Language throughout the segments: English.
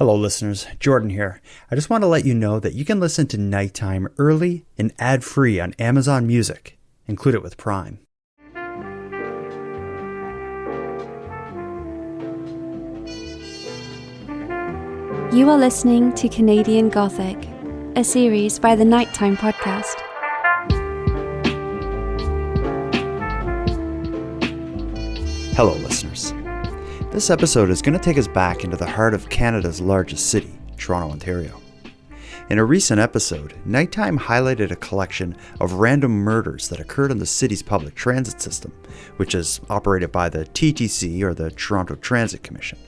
Hello listeners, Jordan here. I just want to let you know that you can listen to Nighttime early and ad-free on Amazon Music. Include it with Prime. You are listening to Canadian Gothic, a series by the Nighttime Podcast. Hello listeners. This episode is going to take us back into the heart of Canada's largest city, Toronto, Ontario. In a recent episode, Nighttime highlighted a collection of random murders that occurred in the city's public transit system, which is operated by the TTC, or the Toronto Transit Commission.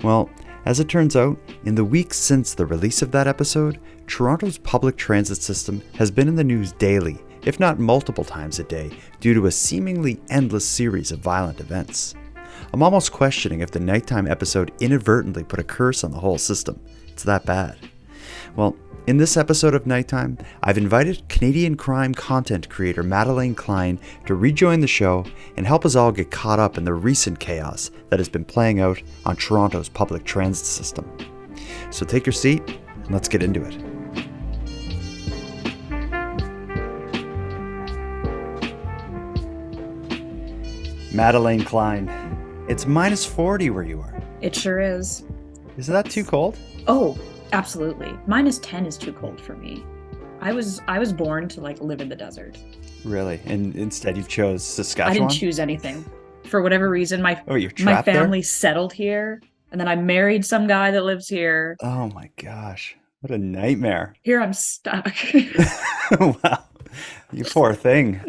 Well, as it turns out, in the weeks since the release of that episode, Toronto's public transit system has been in the news daily, if not multiple times a day, due to a seemingly endless series of violent events. I'm almost questioning if the Nighttime episode inadvertently put a curse on the whole system. It's that bad. Well, in this episode of Nighttime, I've invited Canadian crime content creator Madelayne Klein to rejoin the show and help us all get caught up in the recent chaos that has been playing out on Toronto's public transit system. So take your seat and let's get into it. Madelayne Klein, it's minus 40 where you are. It sure is. Isn't that too cold? Oh, absolutely. Minus 10 is too cold for me. I was born to live in the desert. Really? And instead you chose Saskatchewan? I didn't choose anything. For whatever reason, my family settled here, and then I married some guy that lives here. Oh my gosh. What a nightmare. Here I'm stuck. Wow. You poor thing.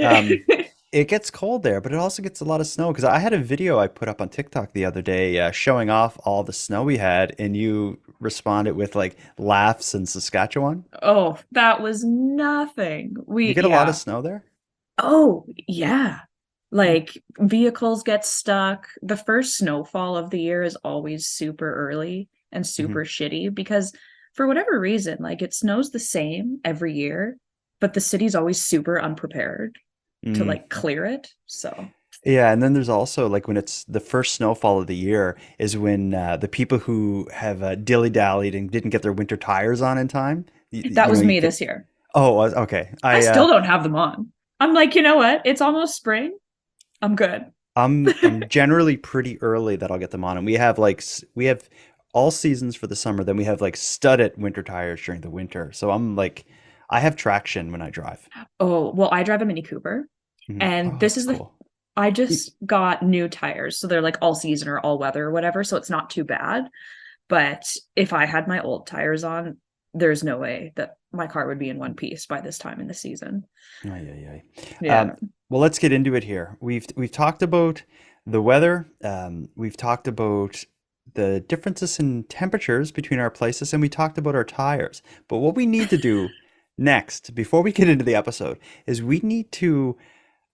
It gets cold there, but it also gets a lot of snow, because I had a video I put up on TikTok the other day showing off all the snow we had, and you responded with laughs in Saskatchewan. Oh, that was nothing. You get a lot of snow there? Oh, yeah. Vehicles get stuck. The first snowfall of the year is always super early and super shitty, because for whatever reason, it snows the same every year, but the city's always super unprepared to clear it. So yeah, and then there's also when it's the first snowfall of the year is when the people who have dilly-dallied and didn't get their winter tires on in time. That was me this year. Oh, okay. I still don't have them on. I'm you know what? It's almost spring. I'm good. I'm generally pretty early that I'll get them on, and we have all seasons for the summer. Then we have studded winter tires during the winter. So I'm I have traction when I drive. Oh, well, I drive a Mini Cooper, and this is cool. I just got new tires, so they're all season or all weather or whatever, so it's not too bad. But if I had my old tires on, there's no way that my car would be in one piece by this time in the season. Yeah. Well, let's get into it here. We've talked about the weather. We've talked about the differences in temperatures between our places, and we talked about our tires. But what we need to do next, before we get into the episode, is we need to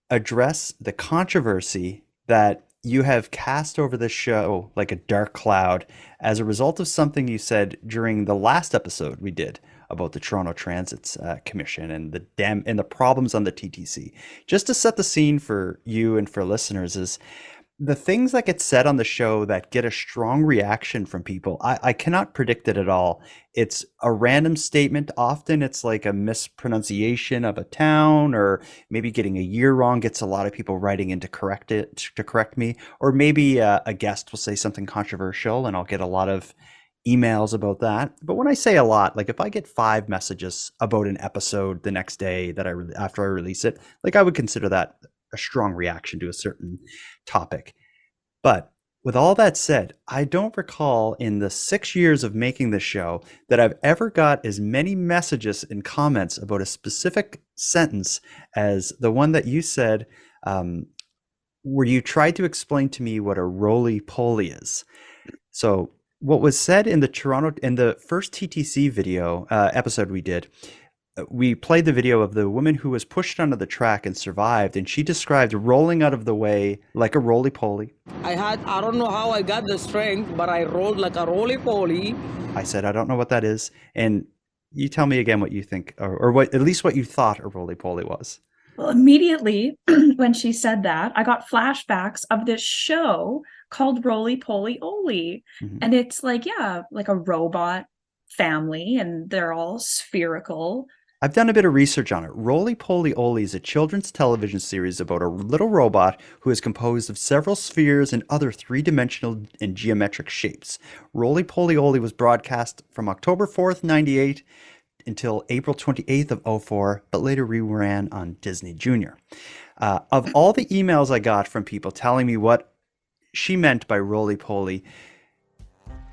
address the controversy that you have cast over the show like a dark cloud as a result of something you said during the last episode we did about the Toronto Transit Commission and the problems on the TTC. Just to set the scene for you and for listeners, is the things that get said on the show that get a strong reaction from people, I cannot predict it at all. It's a random statement. Often it's a mispronunciation of a town, or maybe getting a year wrong gets a lot of people writing in to correct me. Or maybe a guest will say something controversial and I'll get a lot of emails about that. But when I say a lot, if I get 5 messages about an episode the next day after I release it, I would consider that a strong reaction to a certain topic. But with all that said, I don't recall in the 6 years of making this show that I've ever got as many messages and comments about a specific sentence as the one that you said, where you tried to explain to me what a roly-poly is. So what was said in the first TTC video episode we did, we played the video of the woman who was pushed onto the track and survived, and she described rolling out of the way like a roly-poly. I don't know how I got the strength, but I rolled like a roly-poly. I said, I don't know what that is. And you tell me again what you think, or what, at least what you thought a roly-poly was. Well, immediately when she said that, I got flashbacks of this show called Roly Poly Oly. Mhm. And it's like, yeah, like a robot family, and they're all spherical. I've done a bit of research on it. Roly Poly Oly is a children's television series about a little robot who is composed of several spheres and other three-dimensional and geometric shapes. Roly Poly Oly was broadcast from October 4th, 98 until April 28th of '04, but later reran on Disney Junior. Of all the emails I got from people telling me what she meant by Roly Poly,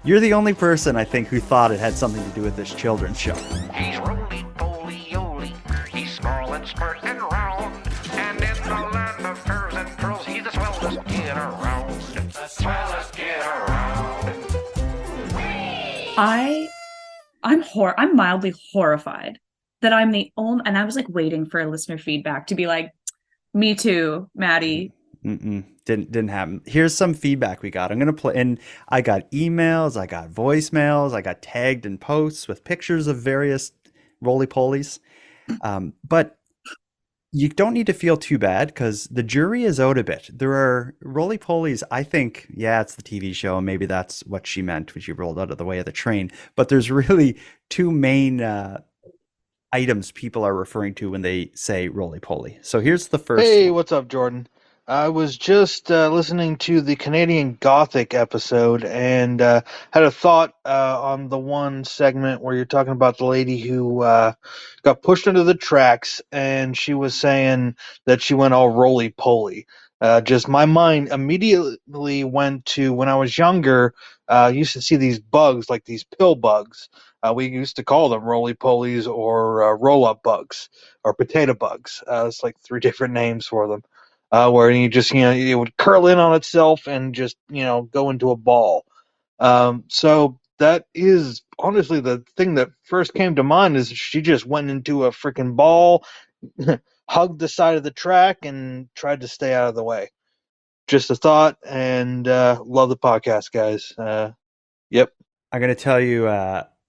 you're the only person I think who thought it had something to do with this children's show. He's roly-poly-oly. He's small and smart and round. And in the land of curves and curls, he's the swellest kid around. The swellest kid around. I'm mildly horrified that I'm the only, and I was like waiting for a listener feedback to be like, me too, Maddie. Didn't happen. Here's some feedback we got. I'm gonna play, and I got emails, I got voicemails, I got tagged in posts with pictures of various roly polies. But you don't need to feel too bad because the jury is out a bit. There are roly polies. I think, yeah, it's the TV show, and maybe that's what she meant when she rolled out of the way of the train. But there's really two main items people are referring to when they say roly poly. So here's the first Hey, one. what's up, Jordan? I was just listening to the Canadian Gothic episode and had a thought on the one segment where you're talking about the lady who got pushed into the tracks, and she was saying that she went all roly poly. Just my mind immediately went to when I was younger. I used to see these bugs, like these pill bugs. We used to call them roly polies or roll up bugs or potato bugs. It's like three different names for them. Where you just, it would curl in on itself and just, go into a ball. So that is honestly the thing that first came to mind is she just went into a freaking ball, hugged the side of the track, and tried to stay out of the way. Just a thought, and love the podcast, guys. Yep. I'm going to tell you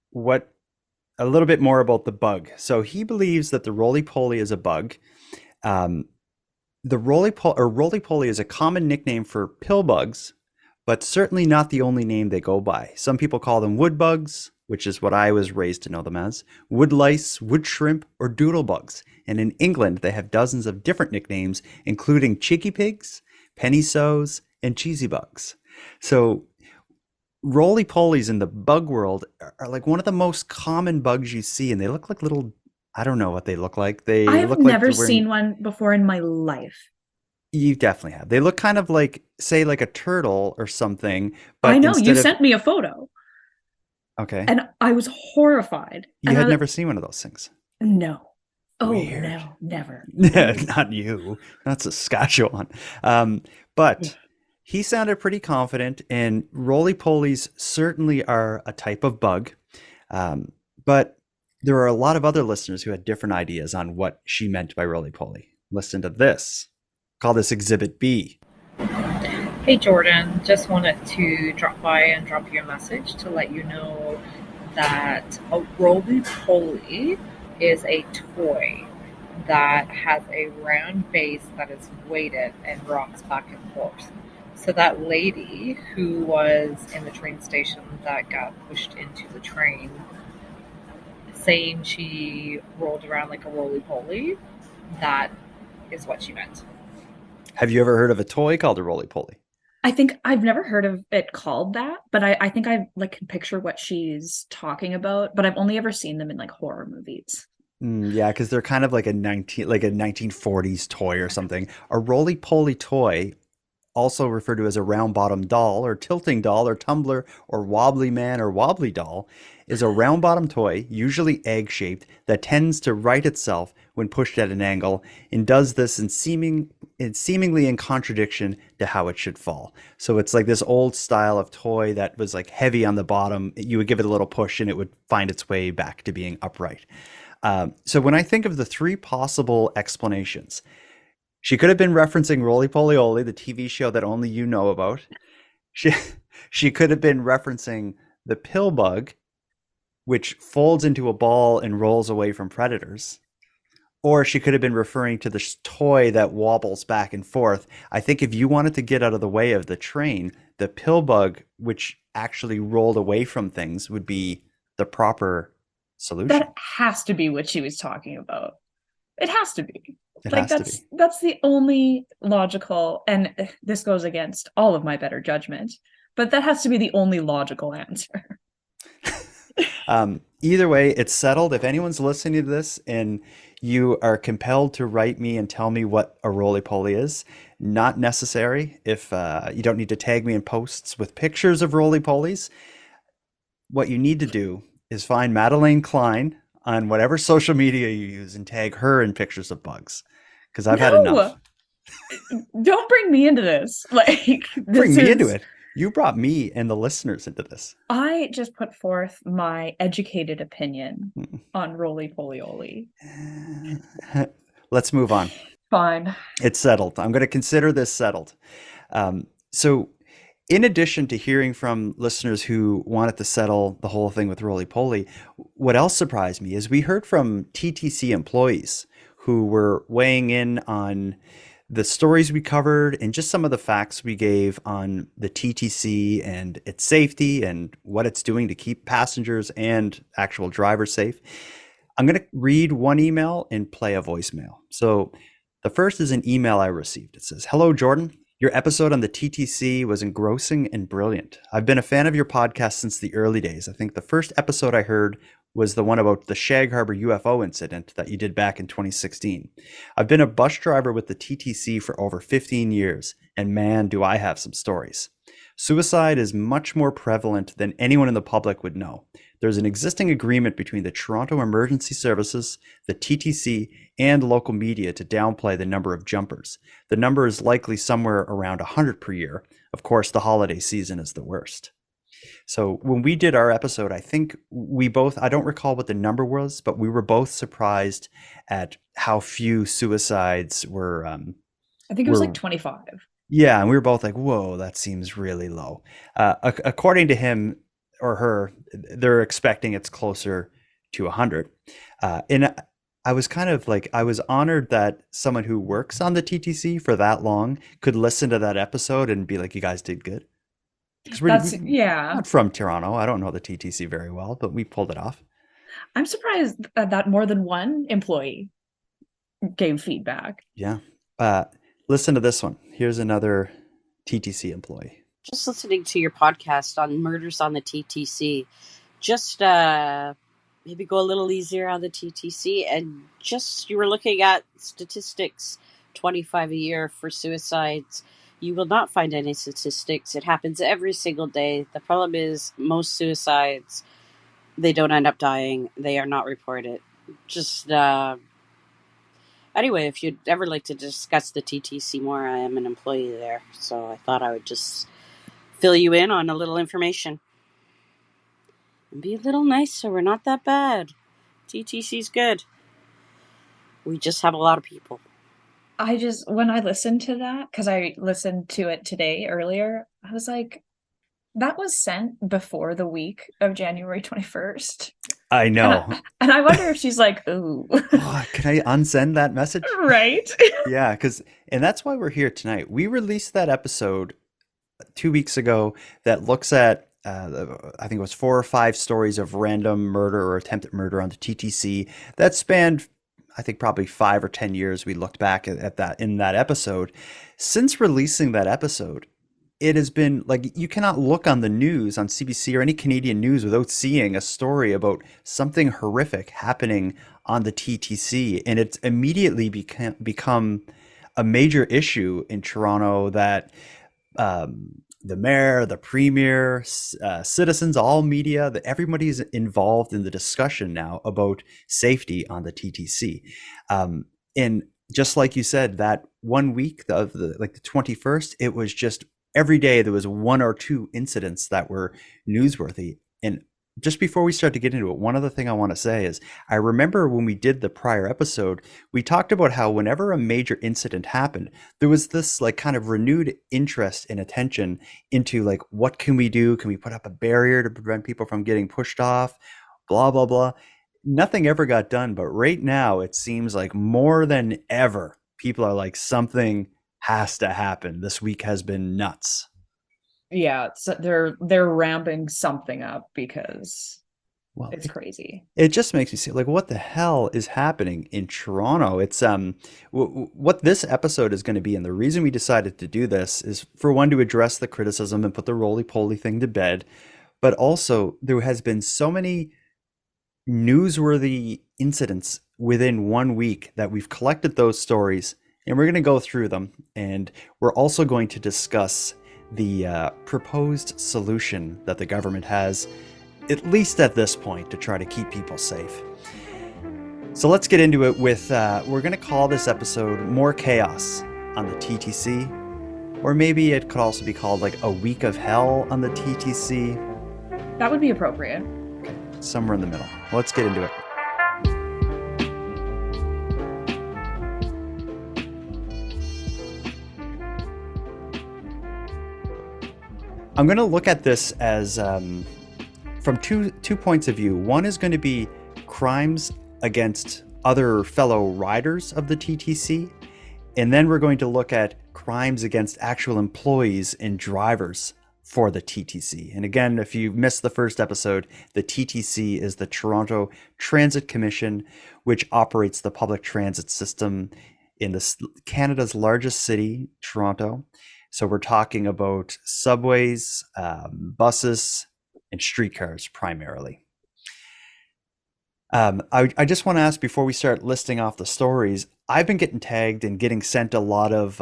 what a little bit more about the bug. So he believes that the roly poly is a bug. The roly poly is a common nickname for pill bugs, but certainly not the only name they go by. Some people call them wood bugs, which is what I was raised to know them as, wood lice, wood shrimp, or doodle bugs. And in England, they have dozens of different nicknames, including cheeky pigs, penny sows, and cheesy bugs. So roly polies in the bug world are like one of the most common bugs you see, and they look like little, I don't know what they look like. They I've look like never they're wearing, seen one before in my life. you definitely have. They look kind of like, say, like a turtle or something, I but know, you instead of, sent me a photo okay, and I was horrified. you And had never seen one of those things. no. Oh, Weird. no, never. Not you, not Saskatchewan. But he sounded pretty confident, and roly polies certainly are a type of bug. But there are a lot of other listeners who had different ideas on what she meant by roly poly. Listen to this. Call this Exhibit B. Hey Jordan, just wanted to drop by and drop you a message to let you know that a roly-poly is a toy that has a round base that is weighted and rocks back and forth. So that lady who was in the train station that got pushed into the train, saying she rolled around like a roly-poly, that is what she meant. Have you ever heard of a toy called a roly poly? I think I've never heard of it called that, but I think I like can picture what she's talking about, but I've only ever seen them in like horror movies. Yeah, because they're kind of like a 1940s toy or something. A roly poly toy, also referred to as a round bottom doll or tilting doll or tumbler or wobbly man or wobbly doll, is a round bottom toy, usually egg shaped, that tends to right itself when pushed at an angle and does this seemingly in contradiction to how it should fall. So it's like this old style of toy that was like heavy on the bottom. You would give it a little push and it would find its way back to being upright. So when I think of the three possible explanations, she could have been referencing Roly Poly Oly, the TV show that only you know about. She could have been referencing the pill bug, which folds into a ball and rolls away from predators. Or she could have been referring to this toy that wobbles back and forth. I think if you wanted to get out of the way of the train, the pill bug, which actually rolled away from things, would be the proper solution. That has to be what she was talking about. It has to be. It Like has to be. that's the only logical, and this goes against all of my better judgment, but that has to be the only logical answer. Either way, it's settled. If anyone's listening to this and you are compelled to write me and tell me what a roly-poly is, not necessary. If you don't need to tag me in posts with pictures of roly-polies, what you need to do is find Madelayne Klein on whatever social media you use and tag her in pictures of bugs, because I've had enough. Don't bring me into this. Like, Bring me into it. You brought me and the listeners into this. I just put forth my educated opinion on roly-poly-oly. Let's move on. Fine. It's settled. I'm going to consider this settled. So in addition to hearing from listeners who wanted to settle the whole thing with roly-poly, what else surprised me is we heard from TTC employees who were weighing in on the stories we covered and just some of the facts we gave on the TTC and its safety and what it's doing to keep passengers and actual drivers safe. I'm going to read one email and play a voicemail. So the first is an email I received. It says, "Hello, Jordan. Your episode on the TTC was engrossing and brilliant. I've been a fan of your podcast since the early days. I think the first episode I heard was the one about the Shag Harbor UFO incident that you did back in 2016. I've been a bus driver with the TTC for over 15 years, and man, do I have some stories. Suicide is much more prevalent than anyone in the public would know. There's an existing agreement between the Toronto Emergency Services, the TTC, and local media to downplay the number of jumpers. The number is likely somewhere around 100 per year. Of course, the holiday season is the worst." So when we did our episode, I think we both, I don't recall what the number was, but we were both surprised at how few suicides were. I think it was like 25. Yeah, and we were both like, whoa, that seems really low. According to him or her, they're expecting it's closer to 100. And I was kind of like, I was honored that someone who works on the TTC for that long could listen to that episode and be like, you guys did good. That's, yeah. Not from Toronto. I don't know the TTC very well, but we pulled it off. I'm surprised that more than one employee gave feedback. Yeah. Listen to this one. Here's another TTC employee. Just listening to your podcast on murders on the TTC. Just maybe go a little easier on the TTC. And just, you were looking at statistics, 25 a year for suicides. You will not find any statistics. It happens every single day. The problem is most suicides, they don't end up dying. They are not reported. Just, anyway, if you'd ever like to discuss the TTC more, I am an employee there. So I thought I would just fill you in on a little information. And be a little nicer. We're not that bad. TTC's good. We just have a lot of people. When I listened to that, because I listened to it today earlier, I was like, that was sent before the week of January 21st. I know. And I wonder if she's like, ooh. Oh, can I unsend that message? Right. Yeah, and that's why we're here tonight. We released that episode 2 weeks ago that looks at, I think it was 4 or 5 stories of random murder or attempted murder on the TTC that spanned, I think, probably 5 or 10 years. We looked back at that in that episode. Since releasing that episode, it has been like, you cannot look on the news on CBC or any Canadian news without seeing a story about something horrific happening on the TTC. And it's immediately become a major issue in Toronto that the mayor, the premier, citizens, all media, that everybody's involved in the discussion now about safety on the TTC. And just like you said, that 1 week of the 21st, it was just every day there was 1 or 2 incidents that were newsworthy. And just before we start to get into it, one other thing I want to say is, I remember when we did the prior episode, we talked about how whenever a major incident happened, there was this like kind of renewed interest and attention into like, what can we do? Can we put up a barrier to prevent people from getting pushed off? Blah, blah, blah. nothing ever got done, but right now it seems like more than ever, people are like, something has to happen. This week has been nuts. Yeah, they're ramping something up because Well, it's crazy. it just makes me see like what the hell is happening in Toronto. It's what this episode is going to be, and the reason we decided to do this is for one to address the criticism and put the roly-poly thing to bed, but also there has been so many newsworthy incidents within 1 week that we've collected those stories and we're going to go through them, and we're also going to discuss the proposed solution that the government has, at least at this point, to try to keep people safe. So let's get into it with, we're going to call this episode More Chaos on the TTC, or maybe it could also be called like A Week of Hell on the TTC. That would be appropriate. Okay, somewhere in the middle. Let's get into it. I'm going to look at this as from two points of view. One is going to be crimes against other fellow riders of the TTC, and then we're going to look at crimes against actual employees and drivers for the TTC. And again, if you missed the first episode, the TTC is the Toronto Transit Commission, which operates the public transit system in Canada's largest city, Toronto. So we're talking about subways, buses, and streetcars primarily. I just want to ask before we start listing off the stories, I've been getting tagged and getting sent a lot of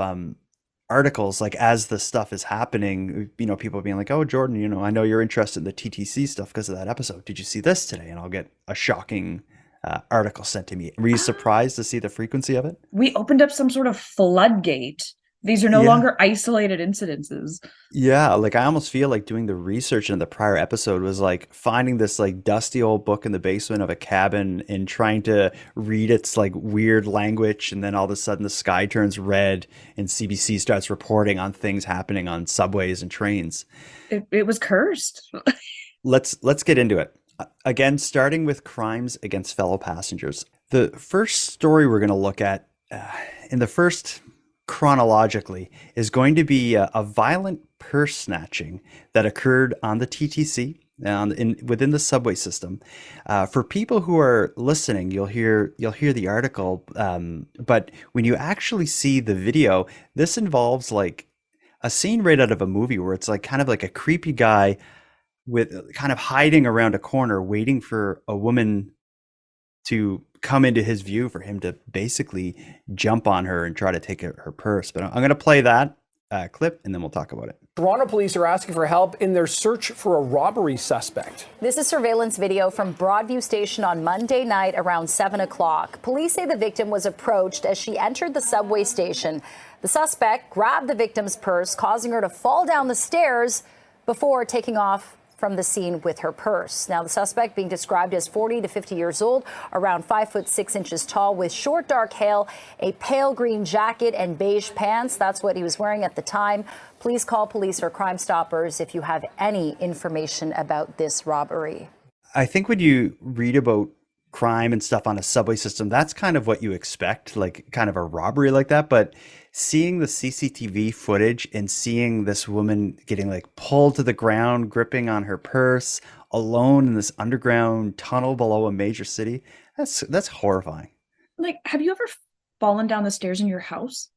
articles like as the stuff is happening, people being like, oh, Jordan, I know you're interested in the TTC stuff because of that episode. Did you see this today? And I'll get a shocking article sent to me. Were you surprised to see the frequency of it? We opened up some sort of floodgate. These are no longer isolated incidences. Yeah, like I almost feel like doing the research in the prior episode was like finding this like dusty old book in the basement of a cabin and trying to read its like weird language, and then all of a sudden the sky turns red and CBC starts reporting on things happening on subways and trains. It was cursed. Let's get into it. Again, starting with crimes against fellow passengers. The first story we're going to look at in the first chronologically is going to be a violent purse snatching that occurred on the TTC within the subway system. For people who are listening, you'll hear the article, but when you actually see the video, this involves like a scene right out of a movie where it's like kind of like a creepy guy with kind of hiding around a corner waiting for a woman to come into his view for him to basically jump on her and try to take her purse. But I'm going to play that clip and then we'll talk about it. Toronto police are asking for help in their search for a robbery suspect. This is surveillance video from Broadview Station on Monday night around 7 o'clock. Police say the victim was approached as she entered the subway station. The suspect grabbed the victim's purse, causing her to fall down the stairs before taking off from the scene with her purse. Now, the suspect being described as 40 to 50 years old, around 5'6" tall, with short dark hair, a pale green jacket and beige pants. That's what he was wearing at the time. Please call police or Crime Stoppers if you have any information about this robbery. I think when you read about crime and stuff on a subway system, that's kind of what you expect, like kind of a robbery like that. But seeing the CCTV footage and seeing this woman getting like pulled to the ground, gripping on her purse, alone in this underground tunnel below a major city, that's horrifying. Like, have you ever fallen down the stairs in your house?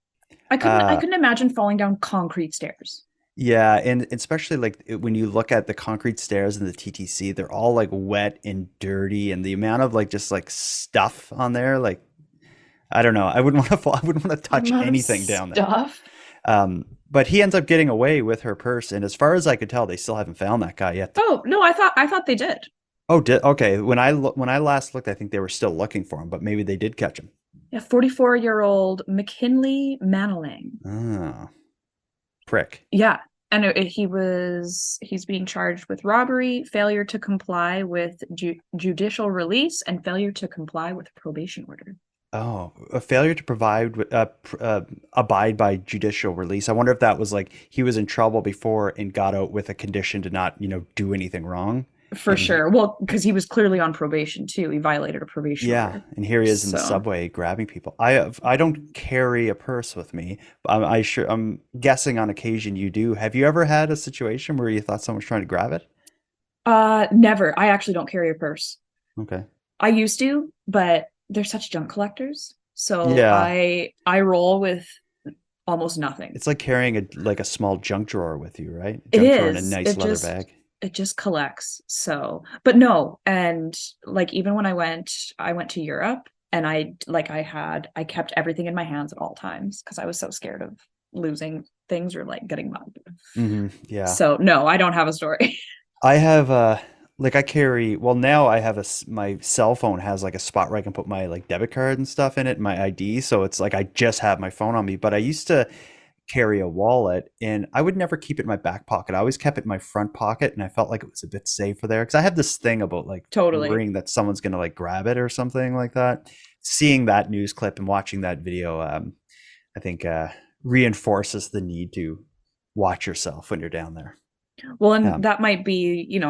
I couldn't imagine falling down concrete stairs. Yeah, and especially like when you look at the concrete stairs in the TTC, they're all like wet and dirty, and the amount of like just like stuff on there, like I don't know. I wouldn't want to fall. I wouldn't want to touch anything down there. But he ends up getting away with her purse, and as far as I could tell, they still haven't found that guy yet. Oh no, I thought they did. Oh, okay. When I last looked, I think they were still looking for him, but maybe they did catch him. Yeah, 44-year-old McKinley Madelayne. Ah, prick. Yeah, and he's being charged with robbery, failure to comply with judicial release, and failure to comply with a probation order. Oh, a failure to abide by judicial release. I wonder if that was like he was in trouble before and got out with a condition to not, do anything wrong. For And sure. Well, because he was clearly on probation too. He violated a probation yeah, order. and here he is in the So, subway grabbing people. I don't carry a purse with me. But I'm guessing on occasion you do. Have you ever had a situation where you thought someone was trying to grab it? never. I actually don't carry a purse. Okay. I used to, but they're such junk collectors. So Yeah. I roll with almost nothing. It's like carrying a small junk drawer with you, right? It Junk drawer in a is. nice leather bag. It just collects. So, but no, and like even when I went to Europe and I kept everything in my hands at all times because I was so scared of losing things or like getting mugged. Yeah. So, no, I don't have a story. I have I carry, well, now I have my cell phone has like a spot where I can put my like debit card and stuff in it, my ID, so it's like I just have my phone on me. But I used to carry a wallet, and I would never keep it in my back pocket. I always kept it in my front pocket, and I felt like it was a bit safer there because I have this thing about like Totally. worrying that someone's gonna like grab it or something like that. Seeing that news clip and watching that video, I think reinforces the need to watch yourself when you're down there. Well, and Um, that might be,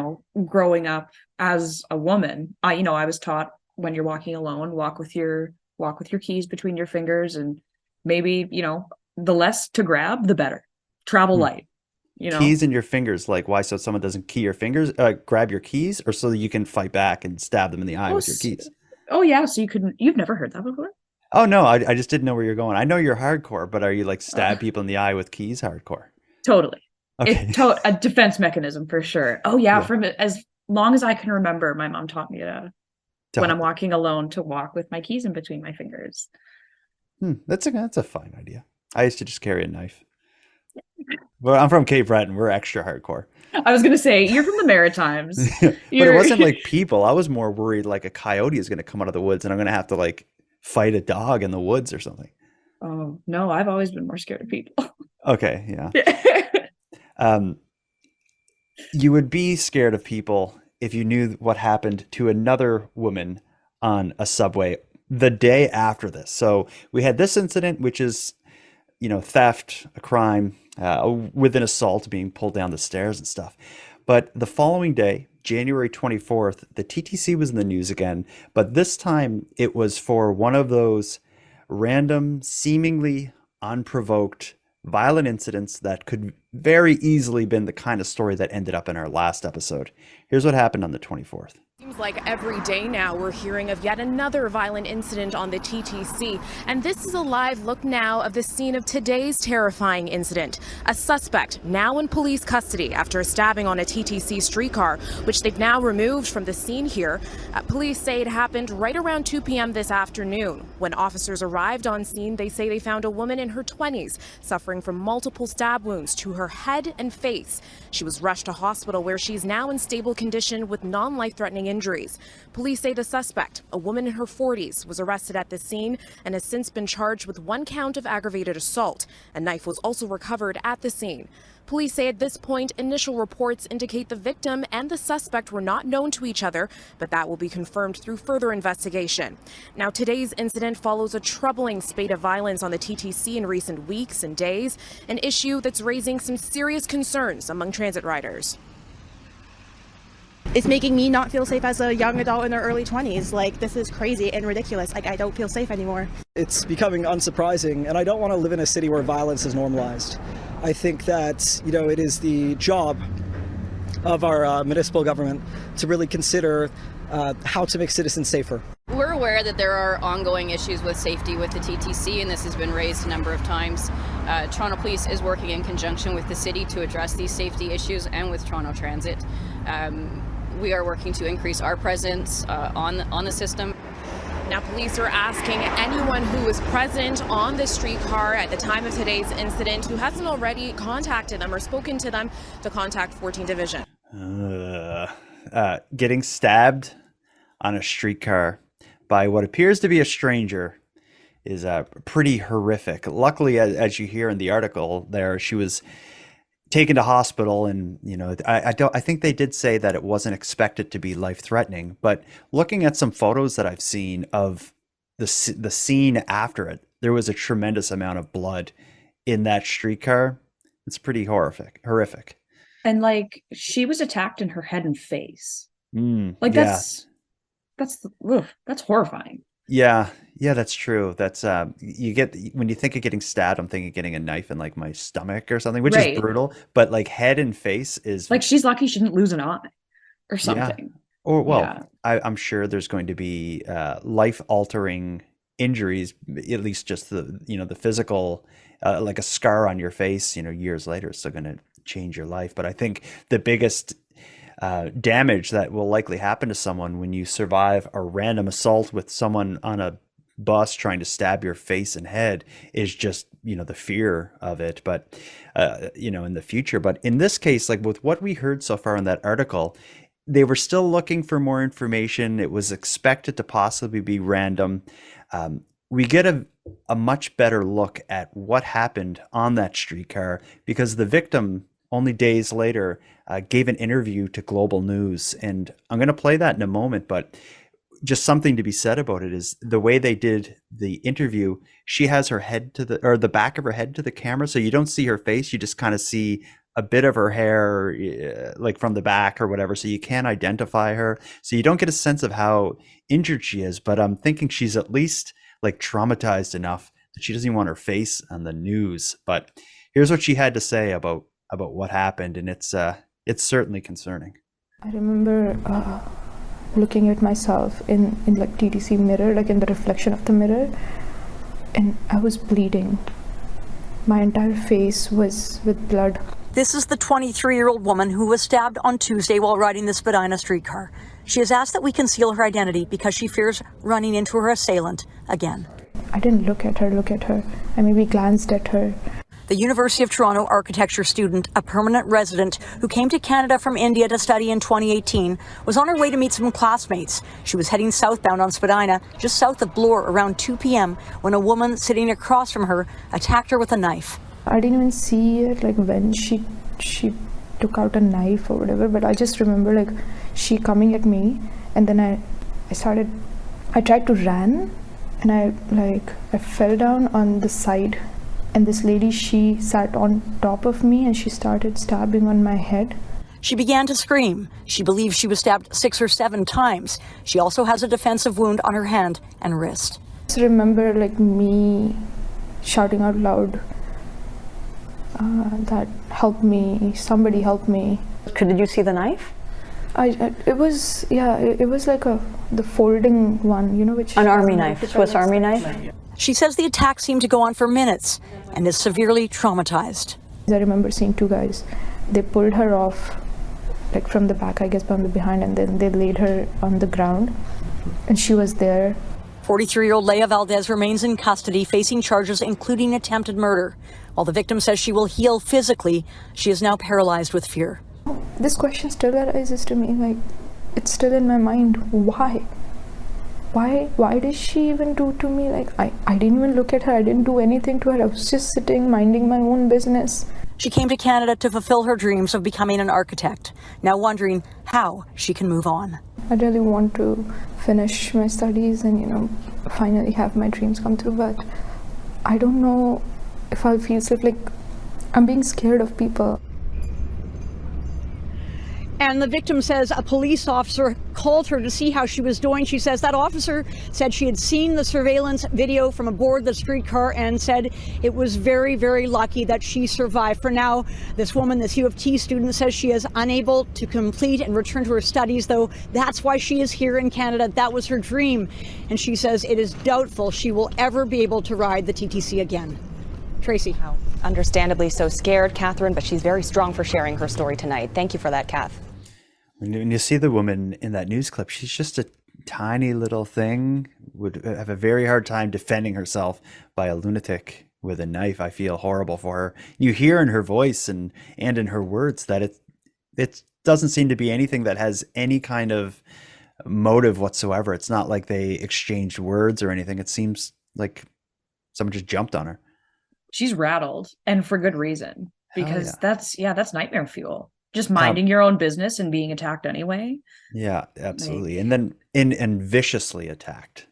growing up as a woman. I was taught when you're walking alone, walk with your keys between your fingers, and maybe, the less to grab, the better. Travel hmm. light, you know? Keys in your fingers, like why? So someone doesn't key your fingers, grab your keys, or so that you can fight back and stab them in the eye Oh, with your keys. oh yeah, so you've never heard that before? Oh no, I just didn't know where you're going. I know you're hardcore, but are you like Uh, stab people in the eye with keys hardcore? totally. Okay. A defense mechanism for sure. Oh yeah, Yeah. from as long as I can remember, my mom taught me to when I'm To- walking alone to walk with my keys in between my fingers. that's a fine idea. I used to just carry a knife. Well, I'm from Cape Breton. We're extra hardcore. I was gonna say, you're from the Maritimes. But it You're wasn't like people. I was more worried like a coyote is going to come out of the woods and I'm going to have to like fight a dog in the woods or something. Oh, no, I've always been more scared of people. Okay, yeah. Um, you would be scared of people if you knew what happened to another woman on a subway the day after this. So we had this incident, which is, theft, a crime, with an assault, being pulled down the stairs and stuff. But the following day, January 24th, the TTC was in the news again, but this time it was for one of those random, seemingly unprovoked, violent incidents that could very easily been the kind of story that ended up in our last episode. Here's what happened on the 24th. Seems like every day now we're hearing of yet another violent incident on the TTC. And this is a live look now of the scene of today's terrifying incident. A suspect now in police custody after a stabbing on a TTC streetcar, which they've now removed from the scene here. Police say it happened right around 2 p.m. this afternoon. When officers arrived on scene, they say they found a woman in her 20s suffering from multiple stab wounds to her head and face. She was rushed to hospital where she's now in stable condition with non-life-threatening injuries. Police say the suspect, a woman in her 40s, was arrested at the scene and has since been charged with 1 count of aggravated assault. A knife was also recovered at the scene. Police say at this point, initial reports indicate the victim and the suspect were not known to each other, but that will be confirmed through further investigation. Now, today's incident follows a troubling spate of violence on the TTC in recent weeks and days, an issue that's raising some serious concerns among transit riders. It's making me not feel safe as a young adult in their early 20s. Like, this is crazy and ridiculous. Like, I don't feel safe anymore. It's becoming unsurprising, and I don't want to live in a city where violence is normalized. I think that, it is the job of our municipal government to really consider how to make citizens safer. We're aware that there are ongoing issues with safety with the TTC, and this has been raised a number of times. Toronto Police is working in conjunction with the city to address these safety issues and with Toronto Transit. We are working to increase our presence on the system. Now, police are asking anyone who was present on the streetcar at the time of today's incident who hasn't already contacted them or spoken to them to contact 14 Division. Getting stabbed on a streetcar by what appears to be a stranger is pretty horrific. Luckily, as you hear in the article there, she was taken to hospital, and I think they did say that it wasn't expected to be life-threatening, but looking at some photos that I've seen of the scene after it, there was a tremendous amount of blood in that streetcar. It's pretty horrific. And like she was attacked in her head and face. Like Yeah. that's horrifying. Yeah. Yeah, that's true. That's you get when you think of getting stabbed, I'm thinking of getting a knife in like my stomach or something, which is Right. brutal, but like head and face is Like she's lucky she didn't lose an eye or yeah. something. Or well, Yeah. I'm sure there's going to be life-altering injuries, at least just the physical, like a scar on your face, years later, is still going to change your life. But I think the biggest damage that will likely happen to someone when you survive a random assault with someone on a bus trying to stab your face and head is just, the fear of it. But, in the future. But in this case, like with what we heard so far in that article, they were still looking for more information. It was expected to possibly be random. We get a much better look at what happened on that streetcar because the victim, only days later, gave an interview to Global News. And I'm going to play that in a moment, but just something to be said about it is the way they did the interview. She has her head or the back of her head to the camera. So you don't see her face. You just kind of see a bit of her hair, like from the back or whatever. So you can't identify her. So you don't get a sense of how injured she is, but I'm thinking she's at least like traumatized enough that she doesn't even want her face on the news. But here's what she had to say about what happened. And it's certainly concerning. I remember looking at myself in like TTC mirror, like in the reflection of the mirror, and I was bleeding. My entire face was with blood. This is the 23-year-old woman who was stabbed on Tuesday while riding the Spadina streetcar. She has asked that we conceal her identity because she fears running into her assailant again. I didn't look at her. I maybe glanced at her. The University of Toronto architecture student, a permanent resident who came to Canada from India to study in 2018, was on her way to meet some classmates. She was heading southbound on Spadina, just south of Bloor, around 2 p.m. when a woman sitting across from her attacked her with a knife. I didn't even see it, like when she took out a knife or whatever, but I just remember like she coming at me, and then I tried to run, and I fell down on the side. And this lady, she sat on top of me and she started stabbing on my head. She began to scream. She believes she was stabbed 6 or 7 times. She also has a defensive wound on her hand and wrist. I just remember like me shouting out loud that help me, somebody help me. Did you see the knife? It was like the folding one, which an army knife, Swiss Army knife. She says the attack seemed to go on for minutes and is severely traumatized. I remember seeing 2 guys. They pulled her off, like from the back, I guess, from the behind, and then they laid her on the ground, and she was there. 43-year-old Leah Valdez remains in custody, facing charges including attempted murder. While the victim says she will heal physically, she is now paralyzed with fear. This question still arises to me, like, it's still in my mind. Why did she even do to me? Like, I didn't even look at her. I didn't do anything to her. I was just sitting, minding my own business. She came to Canada to fulfill her dreams of becoming an architect, now wondering how she can move on. I really want to finish my studies and, finally have my dreams come true, but I don't know if I'll feel safe. Like, I'm being scared of people. And the victim says a police officer called her to see how she was doing. She says that officer said she had seen the surveillance video from aboard the streetcar and said it was very, very lucky that she survived. For now, this woman, this U of T student, says she is unable to complete and return to her studies, though that's why she is here in Canada. That was her dream. And she says it is doubtful she will ever be able to ride the TTC again. Tracy. Understandably so scared, Catherine, but she's very strong for sharing her story tonight. Thank you for that, Kath. When you see the woman in that news clip, she's just a tiny little thing, would have a very hard time defending herself by a lunatic with a knife. I feel horrible for her. You hear in her voice and in her words that it doesn't seem to be anything that has any kind of motive whatsoever. It's not like they exchanged words or anything. It seems like someone just jumped on her. She's rattled, and for good reason, because that's nightmare fuel. Just minding your own business and being attacked anyway. Yeah, absolutely. And then and viciously attacked.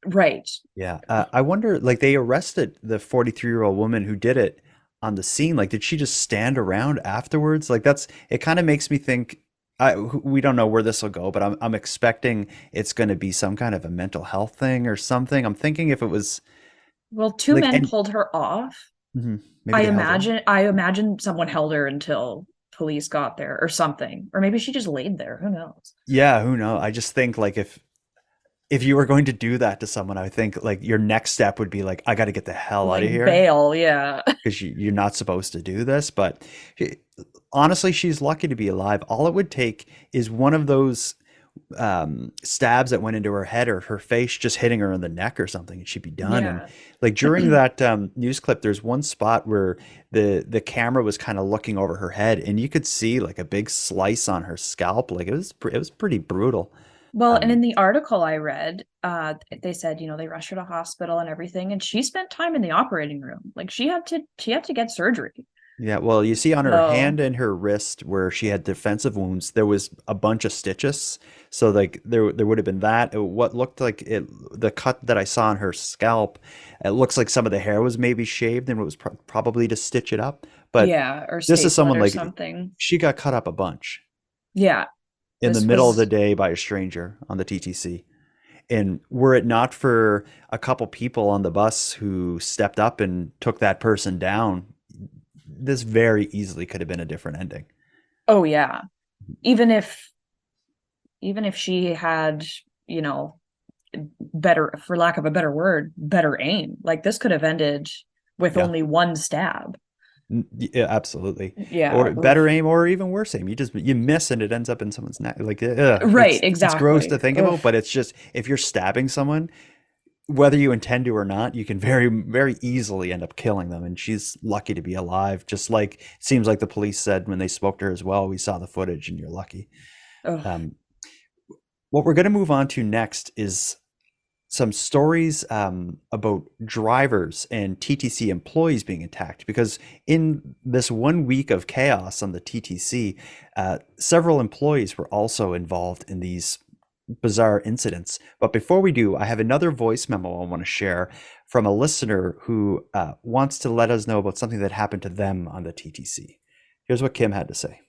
Right. Yeah. I wonder, like, they arrested the 43-year-old woman who did it on the scene? Like, did she just stand around afterwards? Like, it kind of makes me think, we don't know where this will go, but I'm expecting it's going to be some kind of a mental health thing or something. I'm thinking if it was Well, two like, men and pulled her off. maybe they held her. I imagine someone held her until police got there or something. Or maybe she just laid there. Who knows? Yeah, who knows? I just think like if you were going to do that to someone, I think like your next step would be like, I got to get the hell out of Like here bail, yeah. because you're not supposed to do this. But honestly, she's lucky to be alive. All it would take is one of those stabs that went into her head or her face, just hitting her in the neck or something, and she'd be done. And Yeah. like during that news clip, there's one spot where the camera was kind of looking over her head, and you could see like a big slice on her scalp. Like it was pretty brutal. Well, and in the article I read, they said, they rushed her to hospital and everything, and she spent time in the operating room. Like she had to get surgery. Yeah, well, you see on her So, hand and her wrist where she had defensive wounds, there was a bunch of stitches. So like there would have been that. What looked like the cut that I saw on her scalp, it looks like some of the hair was maybe shaved and it was probably to stitch it up. But yeah, or this is staple it someone or like something. she got cut up a bunch Yeah, in the this middle of the was day by a stranger on the TTC. And were it not for a couple people on the bus who stepped up and took that person down, this very easily could have been a different ending. Oh yeah. Even if she had, better, for lack of a better word, better aim. Like this could have ended with Yeah. only one stab. Yeah, absolutely. Yeah. Or better aim, or even worse aim. You miss and it ends up in someone's neck. Like, Right, it's gross to exactly. think about, but it's just if you're stabbing someone, whether you intend to or not, you can very, very easily end up killing them. And she's lucky to be alive. Just like it seems like the police said when they spoke to her as well. We saw the footage, and you're lucky. Ugh. What we're going to move on to next is some stories about drivers and TTC employees being attacked, because in this 1 week of chaos on the TTC, several employees were also involved in these bizarre incidents. But before we do, I have another voice memo I want to share from a listener who wants to let us know about something that happened to them on the TTC. Here's what Kim had to say.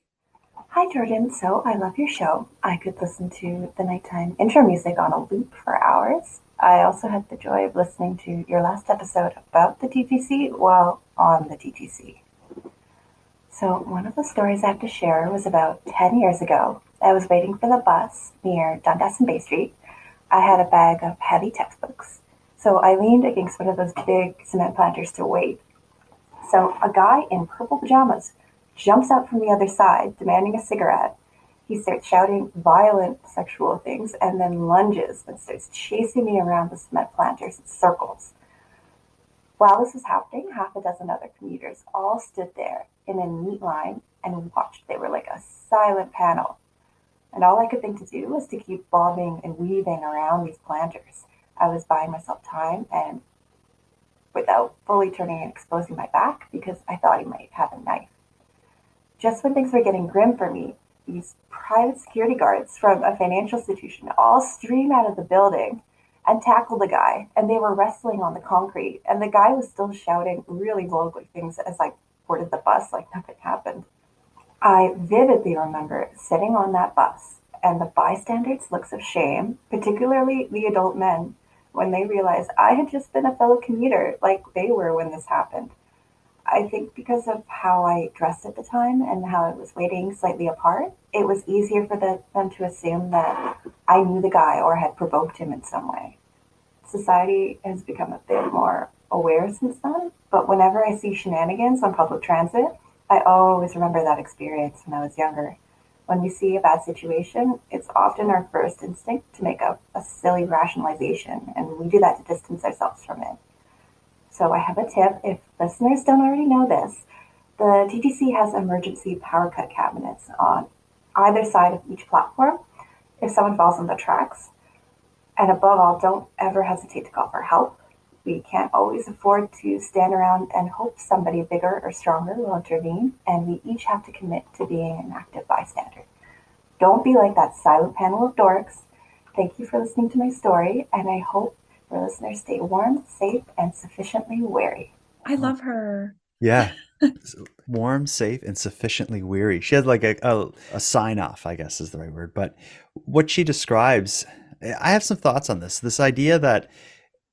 Hi, Jordan. So I love your show. I could listen to the nighttime intro music on a loop for hours. I also had the joy of listening to your last episode about the TTC while on the TTC. So one of the stories I have to share was about 10 years ago. I was waiting for the bus near Dundas and Bay Street. I had a bag of heavy textbooks. So I leaned against one of those big cement planters to wait. So a guy in purple pajamas jumps out from the other side, demanding a cigarette. He starts shouting violent sexual things and then lunges and starts chasing me around the cement planters in circles. While this was happening, half a dozen other commuters all stood there in a neat line and watched. They were like a silent panel. And all I could think to do was to keep bobbing and weaving around these planters. I was buying myself time and without fully turning and exposing my back because I thought he might have a knife. Just when things were getting grim for me, these private security guards from a financial institution all stream out of the building and tackle the guy, and they were wrestling on the concrete, and the guy was still shouting really vulgar things as I boarded the bus like nothing happened. I vividly remember sitting on that bus and the bystanders' looks of shame, particularly the adult men, when they realized I had just been a fellow commuter like they were when this happened. I think because of how I dressed at the time and how I was waiting slightly apart, it was easier for them to assume that I knew the guy or had provoked him in some way. Society has become a bit more aware since then, but whenever I see shenanigans on public transit, I always remember that experience when I was younger. When we see a bad situation, it's often our first instinct to make up a silly rationalization, and we do that to distance ourselves from it. So I have a tip. If listeners don't already know this, the TTC has emergency power cut cabinets on either side of each platform if someone falls on the tracks. And above all, don't ever hesitate to call for help. We can't always afford to stand around and hope somebody bigger or stronger will intervene, and we each have to commit to being an active bystander. Don't be like that silent panel of dorks. Thank you for listening to my story, and I hope your listeners stay warm, safe, and sufficiently wary. I love her. Yeah. Warm, safe, and sufficiently weary. She had like a sign off, I guess is the right word. But what she describes, I have some thoughts on this. This idea that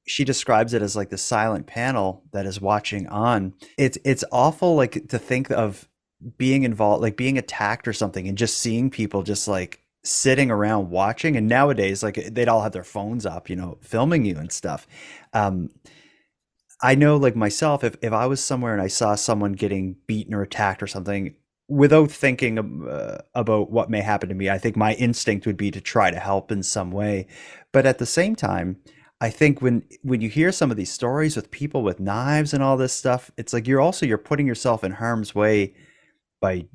she describes it as like the silent panel that is watching on. It's awful, like to think of being involved, like being attacked or something, and just seeing people just like sitting around watching. And nowadays, like they'd all have their phones up, filming you and stuff. I know, like myself, if I was somewhere and I saw someone getting beaten or attacked or something, without thinking about what may happen to me, I think my instinct would be to try to help in some way. But at the same time, I think when you hear some of these stories with people with knives and all this stuff, it's like you're putting yourself in harm's way by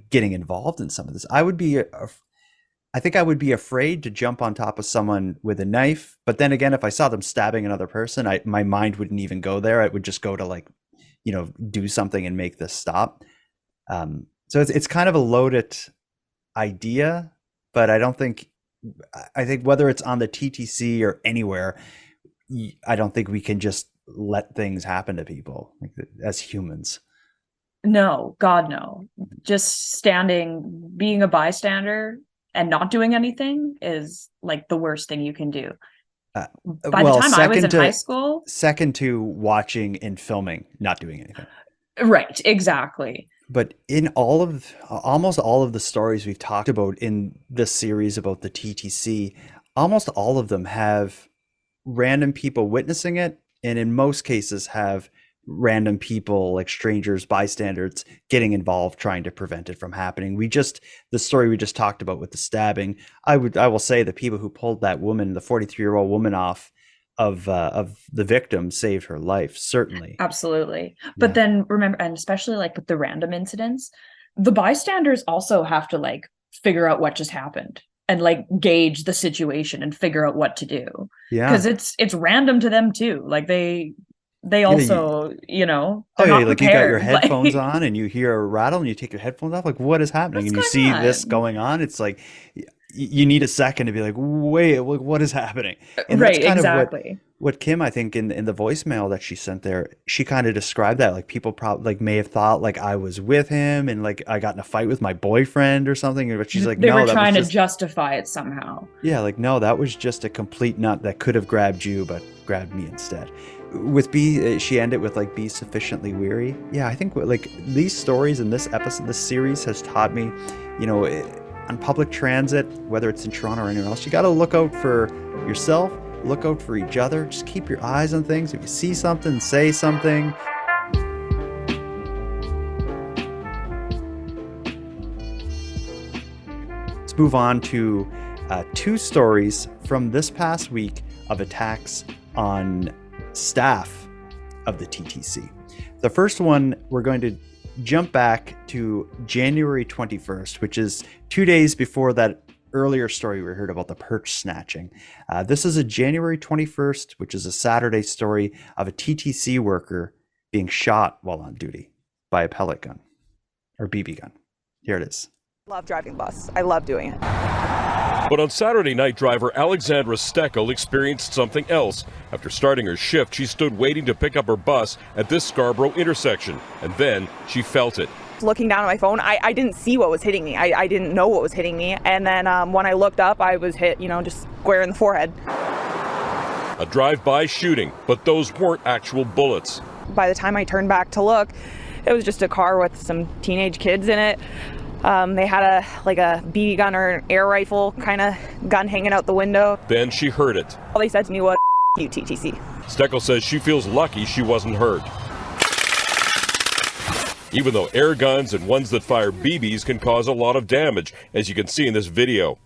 getting involved in some of this. I think I would be afraid to jump on top of someone with a knife. But then again, if I saw them stabbing another person, my mind wouldn't even go there. It would just go to like, do something and make this stop. So it's kind of a loaded idea, but I think whether it's on the TTC or anywhere, I don't think we can just let things happen to people as humans. No, God, no. Just being a bystander and not doing anything is like the worst thing you can do. By the time I was in high school. Second to watching and filming, not doing anything. Right, exactly. But in almost all of the stories we've talked about in this series about the TTC, almost all of them have random people witnessing it, and in most cases have random people, like strangers, bystanders, getting involved, trying to prevent it from happening. The story we just talked about with the stabbing, I will say the people who pulled that woman, the 43-year-old woman, off of the victim saved her life, certainly. Absolutely. But then remember, and especially like with the random incidents, the bystanders also have to like figure out what just happened and like gauge the situation and figure out what to do. Yeah. Because it's random to them too. Like they also, like prepared. You got your headphones on and you hear a rattle and you take your headphones off, like what is happening? And you see this going on. It's like you need a second to be like, wait, what is happening? And right, that's kind exactly. of what Kim, I think in the voicemail that she sent there, she kind of described that, like people probably like may have thought like I was with him and like I got in a fight with my boyfriend or something, but she's like, they no, were trying to justify it somehow. Yeah, like no, that was just a complete nut that could have grabbed you but grabbed me instead. With B, she ended with like, be sufficiently weary. Yeah, I think like these stories in this episode, this series has taught me, on public transit, whether it's in Toronto or anywhere else, you got to look out for yourself, look out for each other. Just keep your eyes on things. If you see something, say something. Let's move on to 2 stories from this past week of attacks on staff of the TTC. The first one, we're going to jump back to January 21st, which is 2 days before that earlier story we heard about the perch snatching. This is a January 21st, which is a Saturday story of a TTC worker being shot while on duty by a pellet gun or BB gun. Here it is. Love driving bus. I love doing it. But on Saturday night, driver Alexandra Steckel experienced something else. After starting her shift, she stood waiting to pick up her bus at this Scarborough intersection, and then she felt it. Looking down at my phone, I didn't see what was hitting me. I didn't know what was hitting me. And then when I looked up, I was hit, just square in the forehead. A drive-by shooting, but those weren't actual bullets. By the time I turned back to look, it was just a car with some teenage kids in it. They had a BB gun or an air rifle kind of gun hanging out the window. Then she heard it. All they said to me was, you TTC. Steckel says she feels lucky she wasn't hurt. Even though air guns and ones that fire BBs can cause a lot of damage, as you can see in this video.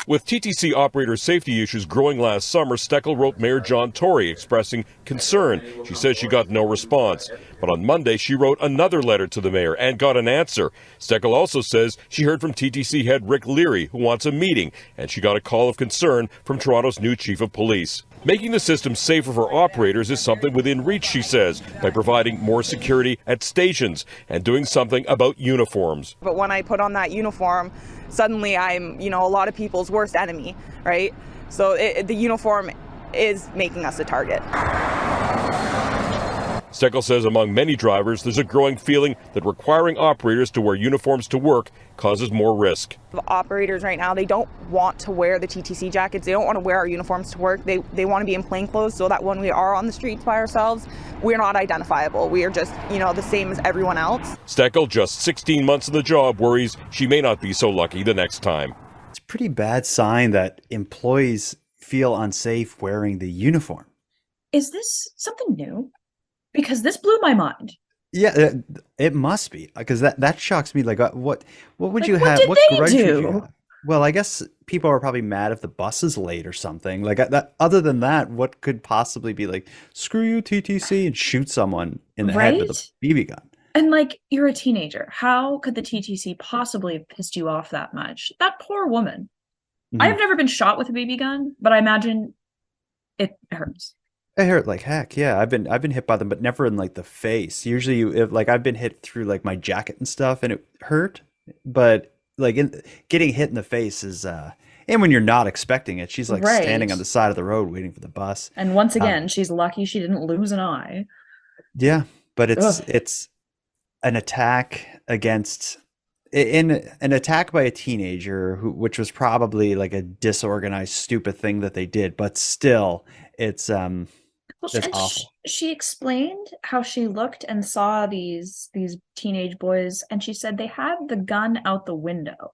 With TTC operator safety issues growing last summer, Steckel wrote Mayor John Tory expressing concern. She says she got no response. But on Monday, she wrote another letter to the mayor and got an answer. Steckel also says she heard from TTC head Rick Leary, who wants a meeting, and she got a call of concern from Toronto's new chief of police. Making the system safer for operators is something within reach, she says, by providing more security at stations and doing something about uniforms. But when I put on that uniform, suddenly I'm, a lot of people's worst enemy, right? So the uniform is making us a target. Steckel says among many drivers, there's a growing feeling that requiring operators to wear uniforms to work causes more risk. Operators right now, they don't want to wear the TTC jackets. They don't want to wear our uniforms to work. They want to be in plain clothes so that when we are on the streets by ourselves, we're not identifiable. We are just, the same as everyone else. Steckel, just 16 months in the job, worries she may not be so lucky the next time. It's a pretty bad sign that employees feel unsafe wearing the uniform. Is this something new? Because this blew my mind. Yeah, it must be, because that shocks me. Like, what would you have? What did grudge they would you do? have? Well, I guess people are probably mad if the bus is late or something. Like that. Other than that, what could possibly be like, screw you, TTC, and shoot someone in the head with a BB gun? And like, you're a teenager. How could the TTC possibly have pissed you off that much? That poor woman. I've never been shot with a BB gun, but I imagine it hurts. It hurt like heck. Yeah, I've been hit by them, but never in like the face. Usually, I've been hit through like my jacket and stuff, and it hurt. But like getting hit in the face is, and when you're not expecting it, she's like standing on the side of the road waiting for the bus. And once again, she's lucky she didn't lose an eye. Yeah, but it's an attack against. In an attack by a teenager, which was probably like a disorganized, stupid thing that they did, but still, it's awful. She explained how she looked and saw these teenage boys, and she said they had the gun out the window.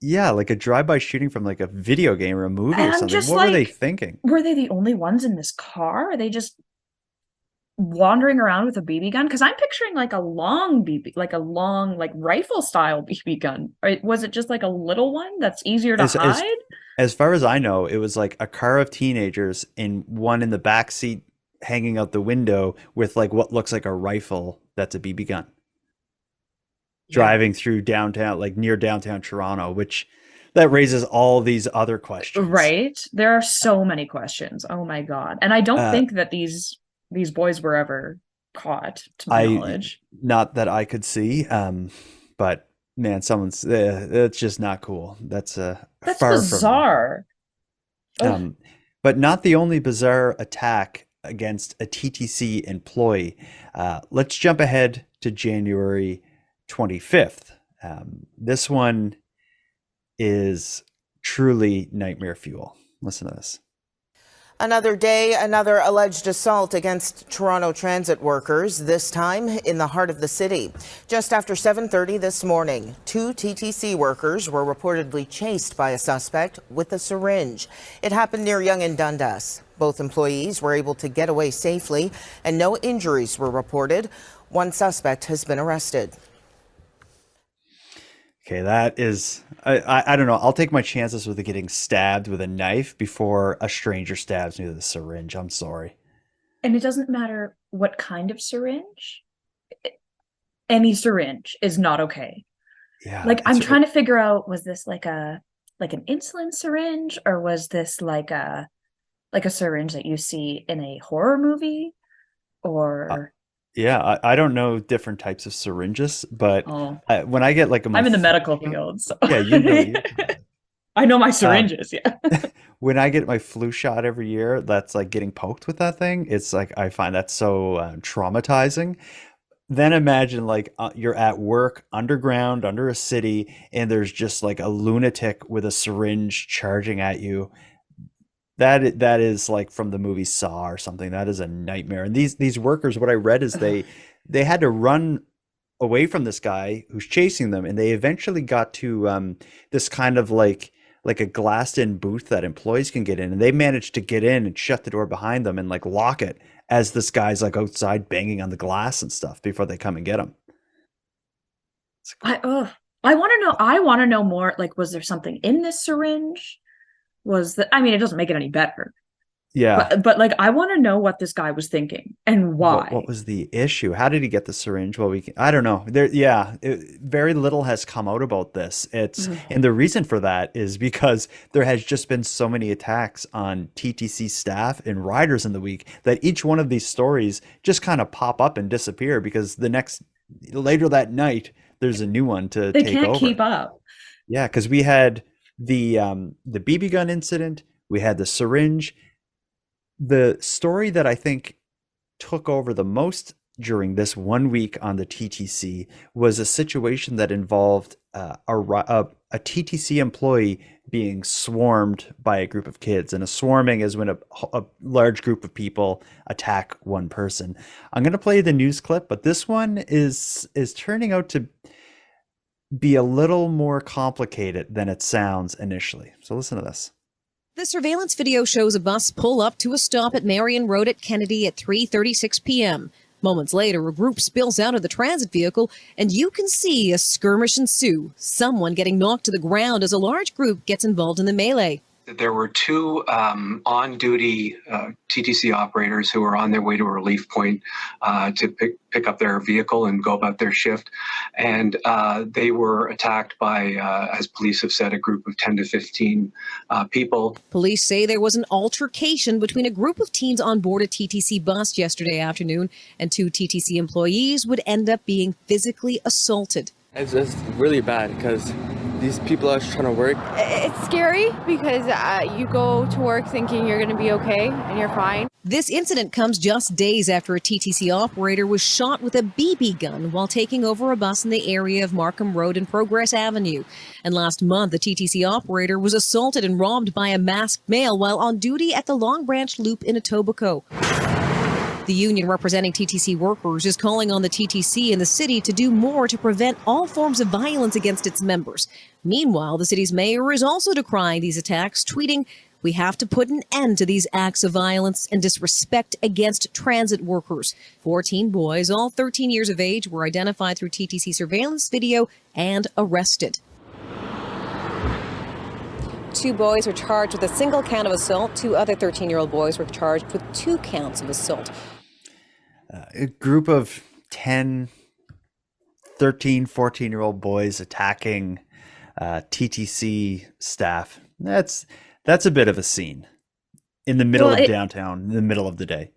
Yeah, like a drive-by shooting from like a video game or a movie or something. What were they thinking? Were they the only ones in this car? Are they just wandering around with a BB gun? Because I'm picturing like a long BB, like a long, like rifle style BB gun. Or was it just like a little one that's easier to hide? As far as I know, it was like a car of teenagers and one in the back seat hanging out the window with like what looks like a rifle that's a BB gun. Driving through downtown, like near downtown Toronto, which that raises all these other questions. Right. There are so many questions. Oh my God. And I don't think that these boys were ever caught, to my knowledge. Not that I could see. But man, it's just not cool. That's far bizarre. But not the only bizarre attack against a TTC employee. Let's jump ahead to January 25th. This one is truly nightmare fuel. Listen to this. Another day, another alleged assault against Toronto transit workers, this time in the heart of the city. Just after 7:30 this morning, 2 TTC workers were reportedly chased by a suspect with a syringe. It happened near Yonge and Dundas. Both employees were able to get away safely, and no injuries were reported. One suspect has been arrested. Okay, that is, I don't know. I'll take my chances with getting stabbed with a knife before a stranger stabs me with a syringe. I'm sorry. And it doesn't matter what kind of syringe. Any syringe is not okay. Yeah. Like, I'm trying to figure out, was this like an insulin syringe, or was this like a syringe that you see in a horror movie? Or yeah, I don't know different types of syringes, but when I get like I'm in the medical field, so yeah, you know, I know my syringes. Yeah. When I get my flu shot every year, that's like getting poked with that thing. It's like I find that so traumatizing. Then imagine like you're at work underground under a city, and there's just like a lunatic with a syringe charging at you. That is like from the movie Saw or something. That is a nightmare. And these workers, what I read is they had to run away from this guy who's chasing them, and they eventually got to this kind of like a glassed-in booth that employees can get in, and they managed to get in and shut the door behind them and like lock it as this guy's like outside banging on the glass and stuff before they come and get him. I want to know. I want to know more. Like, was there something in this syringe? I mean, it doesn't make it any better. Yeah. But like, I want to know what this guy was thinking and why. What was the issue? How did he get the syringe? Well, I don't know. Very little has come out about this. And the reason for that is because there has just been so many attacks on TTC staff and riders in the week that each one of these stories just kind of pop up and disappear because later that night, there's a new one to take over. They can't keep up. Yeah, because we had the BB gun incident, we had the syringe. The story that I think took over the most during this 1 week on the TTC was a situation that involved a TTC employee being swarmed by a group of kids. And a swarming is when a large group of people attack one person. I'm going to play the news clip, but this one is turning out to be a little more complicated than it sounds initially. So listen to this. The surveillance video shows a bus pull up to a stop at Marion Road at Kennedy at 3:36 p.m. Moments later, a group spills out of the transit vehicle, and you can see a skirmish ensue, someone getting knocked to the ground as a large group gets involved in the melee. There were two on-duty TTC operators who were on their way to a relief point to pick up their vehicle and go about their shift. And they were attacked by, as police have said, a group of 10 to 15 people. Police say there was an altercation between a group of teens on board a TTC bus yesterday afternoon, and two TTC employees would end up being physically assaulted. It's just really bad because these people are trying to work. It's scary because you go to work thinking you're going to be okay and you're fine. This incident comes just days after a TTC operator was shot with a BB gun while taking over a bus in the area of Markham Road and Progress Avenue. And last month, the TTC operator was assaulted and robbed by a masked male while on duty at the Long Branch Loop in Etobicoke. The union representing TTC workers is calling on the TTC and the city to do more to prevent all forms of violence against its members. Meanwhile, the city's mayor is also decrying these attacks, tweeting, "We have to put an end to these acts of violence and disrespect against transit workers." 14 boys, all 13 years of age, were identified through TTC surveillance video and arrested. 2 boys were charged with a single count of assault. 2 other 13-year-old boys were charged with 2 counts of assault. A group of 10, 13, 14-year-old boys attacking TTC staff. That's a bit of a scene in the middle of downtown, in the middle of the day.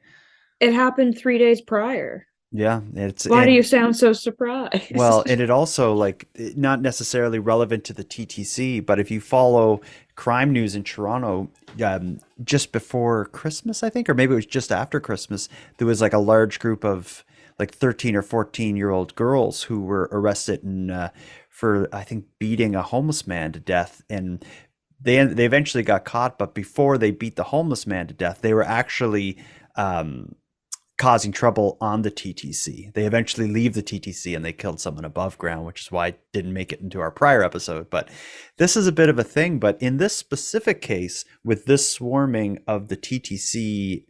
It happened 3 days prior. Yeah, Why do you sound so surprised? Well, and it also, like, not necessarily relevant to the TTC, but if you follow crime news in Toronto, just before Christmas, I think, or maybe it was just after Christmas, there was like a large group of like 13 or 14-year-old girls who were arrested for, I think, beating a homeless man to death. And they eventually got caught, but before they beat the homeless man to death, they were actually causing trouble on the TTC. They eventually leave the TTC and they killed someone above ground, which is why it didn't make it into our prior episode. But this is a bit of a thing. But in this specific case, with this swarming of the TTC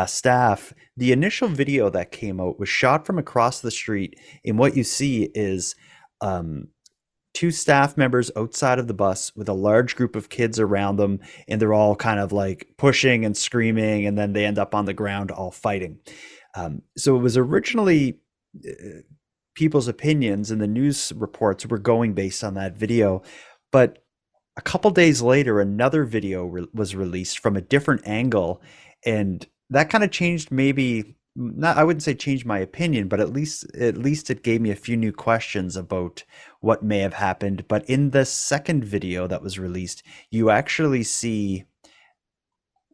staff, the initial video that came out was shot from across the street. And what you see is 2 staff members outside of the bus with a large group of kids around them, and they're all kind of like pushing and screaming, and then they end up on the ground all fighting. So it was originally people's opinions, and the news reports were going based on that video. But a couple days later, another video was released from a different angle, and that kind of changed, maybe not, I wouldn't say changed my opinion, but at least it gave me a few new questions about what may have happened. But in the second video that was released, you actually see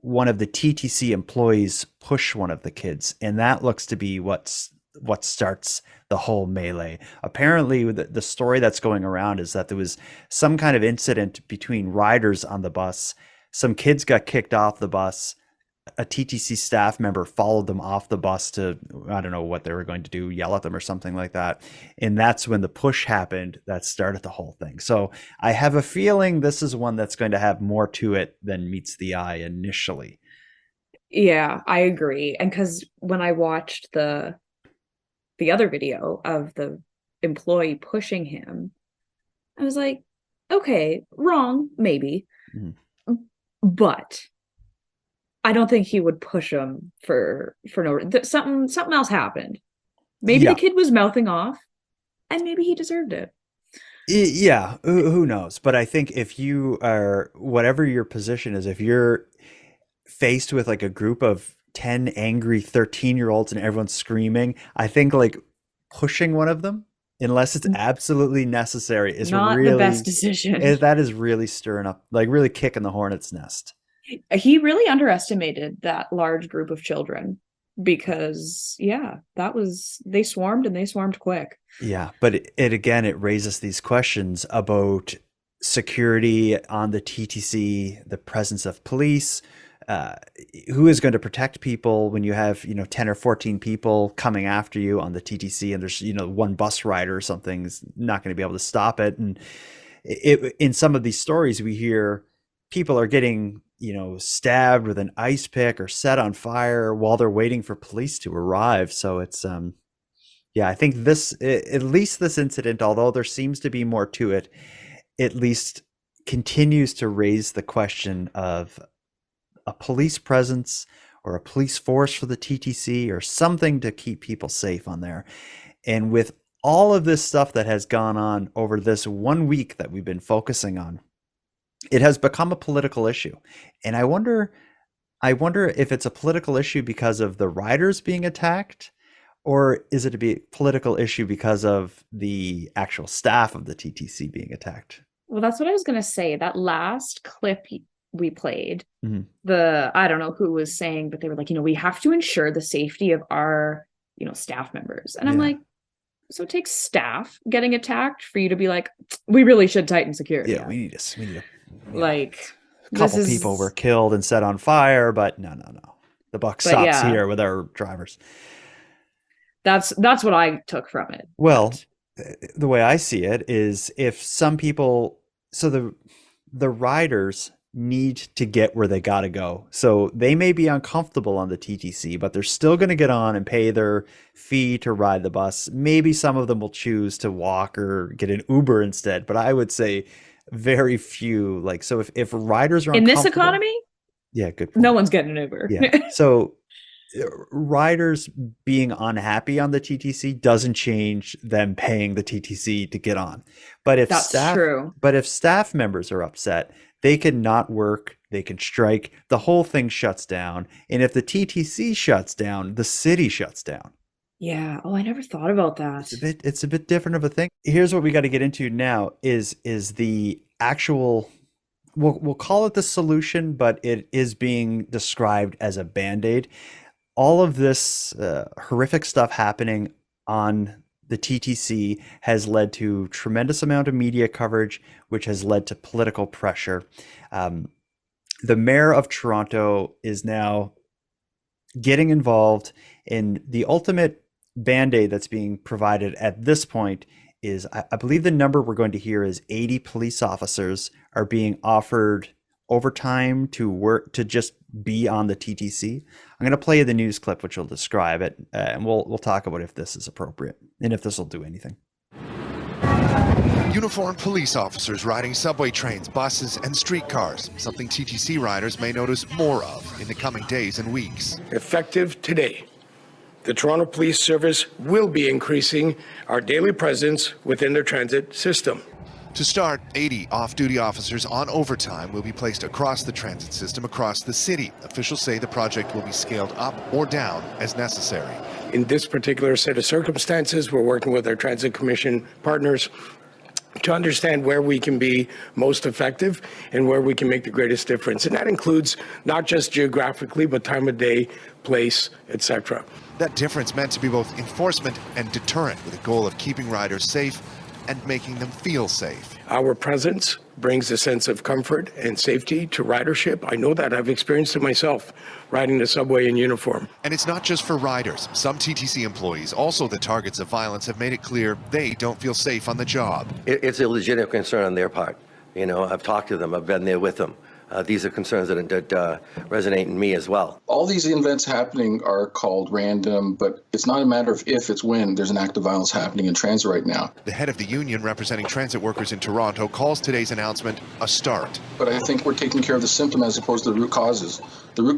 one of the TTC employees push one of the kids, and that looks to be what starts the whole melee. Apparently, the story that's going around is that there was some kind of incident between riders on the bus. Some kids got kicked off the bus. A TTC staff member followed them off the bus to, I don't know what they were going to do, yell at them or something like that. And that's when the push happened that started the whole thing. So I have a feeling this is one that's going to have more to it than meets the eye initially. Yeah, I agree. And because when I watched the other video of the employee pushing him, I was like, okay, wrong, maybe. Mm-hmm. But I don't think he would push him for no something else happened. Maybe the kid was mouthing off, and maybe he deserved it. Yeah, who knows? But I think if you are, whatever your position is, if you're faced with like a group of 10 angry 13-year-olds and everyone's screaming, I think like pushing one of them, unless it's absolutely necessary, is not really the best decision. That is really stirring up, like really kicking the hornet's nest. He really underestimated that large group of children. because they swarmed and they swarmed quick. Yeah, but it raises these questions about security on the TTC, the presence of police, who is going to protect people when you have 10 or 14 people coming after you on the TTC, and there's one bus rider or something's not going to be able to stop it. And in some of these stories we hear, people are getting stabbed with an ice pick or set on fire while they're waiting for police to arrive. So it's I think at least this incident, although there seems to be more to it, at least continues to raise the question of a police presence or a police force for the TTC or something to keep people safe on there. And with all of this stuff that has gone on over this 1 week that we've been focusing on, it has become a political issue. And I wonder if it's a political issue because of the riders being attacked, or is it a political issue because of the actual staff of the TTC being attacked? Well, that's what I was going to say. That last clip we played, Mm-hmm. I don't know who was saying, but they were like, we have to ensure the safety of our, staff members. And I'm like, so it takes staff getting attacked for you to be like, we really should tighten security. Yeah, we need to like a couple people were killed and set on fire, but no. The buck stops here with our drivers. That's what I took from it. Well, the way I see it is, if some people, so the riders need to get where they got to go. So they may be uncomfortable on the TTC, but they're still going to get on and pay their fee to ride the bus. Maybe some of them will choose to walk or get an Uber instead, but I would say very few. Like, so if riders are in this economy, yeah, good point. No one's getting an Uber. Yeah. So riders being unhappy on the TTC doesn't change them paying the TTC to get on. But if staff members are upset, they can not work, they can strike, the whole thing shuts down. And if the TTC shuts down, the city shuts down. Yeah. Oh, I never thought about that. It's a bit different of a thing. Here's what we got to get into now is the actual, we'll call it the solution, but it is being described as a Band-Aid. All of this horrific stuff happening on the TTC has led to tremendous amount of media coverage, which has led to political pressure. The mayor of Toronto is now getting involved, in the ultimate Band-Aid that's being provided at this point is, I believe the number we're going to hear is 80 police officers are being offered overtime to work, to just be on the TTC. I'm going to play you the news clip, which will describe it, and we'll talk about if this is appropriate and if this will do anything. Uniformed police officers riding subway trains, buses, and streetcars, something TTC riders may notice more of in the coming days and weeks. Effective today, the Toronto Police Service will be increasing our daily presence within their transit system. To start, 80 off-duty officers on overtime will be placed across the transit system across the city. Officials say the project will be scaled up or down as necessary. In this particular set of circumstances, we're working with our Transit Commission partners to understand where we can be most effective and where we can make the greatest difference. And that includes not just geographically, but time of day, place, etc. That difference meant to be both enforcement and deterrent, with a goal of keeping riders safe and making them feel safe. Our presence brings a sense of comfort and safety to ridership. I know that. I've experienced it myself, riding the subway in uniform. And it's not just for riders. Some TTC employees, also the targets of violence, have made it clear they don't feel safe on the job. It's a legitimate concern on their part. You know, I've talked to them. I've been there with them. These are concerns that resonate in me as well. All these events happening are called random, but it's not a matter of if, it's when. There's an act of violence happening in transit right now. The head of the union representing transit workers in Toronto calls today's announcement a start. But I think we're taking care of the symptom as opposed to the root causes.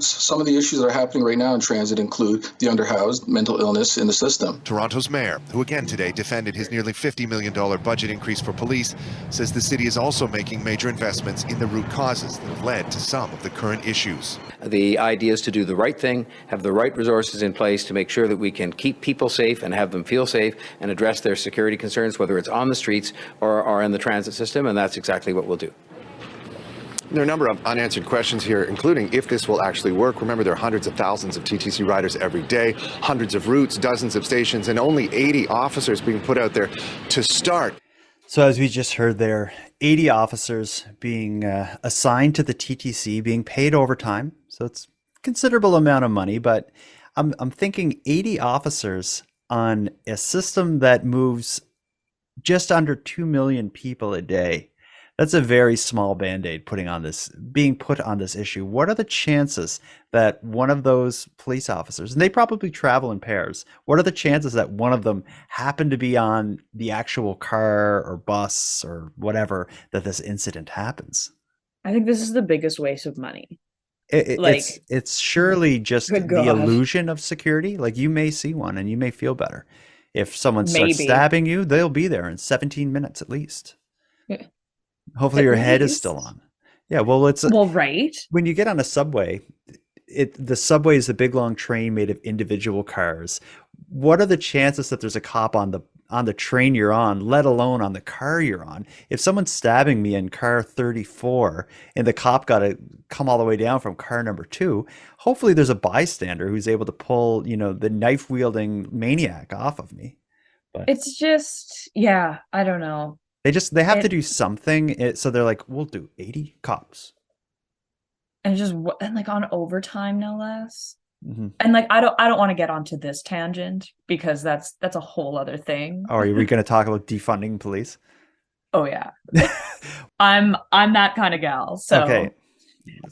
Some of the issues that are happening right now in transit include the underhoused, mental illness in the system. Toronto's mayor, who again today defended his nearly $50 million budget increase for police, says the city is also making major investments in the root causes that have led to some of the current issues. The idea is to do the right thing, have the right resources in place to make sure that we can keep people safe and have them feel safe and address their security concerns, whether it's on the streets or in the transit system, and that's exactly what we'll do. There are a number of unanswered questions here, including if this will actually work. Remember, there are hundreds of thousands of TTC riders every day, hundreds of routes, dozens of stations, and only 80 officers being put out there to start. So as we just heard there, 80 officers being assigned to the TTC, being paid overtime. So it's a considerable amount of money, but I'm thinking 80 officers on a system that moves just under 2 million people a day. That's a very small band-aid being put on this issue. What are the chances that one of those police officers, and they probably travel in pairs, what are the chances that one of them happened to be on the actual car or bus or whatever that this incident happens? I think this is the biggest waste of money. It's surely just good the God. illusion of security. Like, you may see one and you may feel better. If someone starts Maybe. stabbing you, they'll be there in 17 minutes at least. Yeah. Hopefully At your head is least. still on. Yeah, well, Right. when you get on a subway, the subway is a big long train made of individual cars. What are the chances that there's a cop on the train you're on, let alone on the car you're on? If someone's stabbing me in car 34 and the cop got to come all the way down from car number 2, hopefully there's a bystander who's able to pull, the knife wielding maniac off of me. But It's just, yeah, I don't know. they have to do something. So they're like, we'll do 80 cops. And like on overtime, no less. Mm-hmm. And like I don't want to get onto this tangent because that's a whole other thing. Oh, are we going to talk about defunding police? Oh yeah. I'm that kind of gal. So Okay.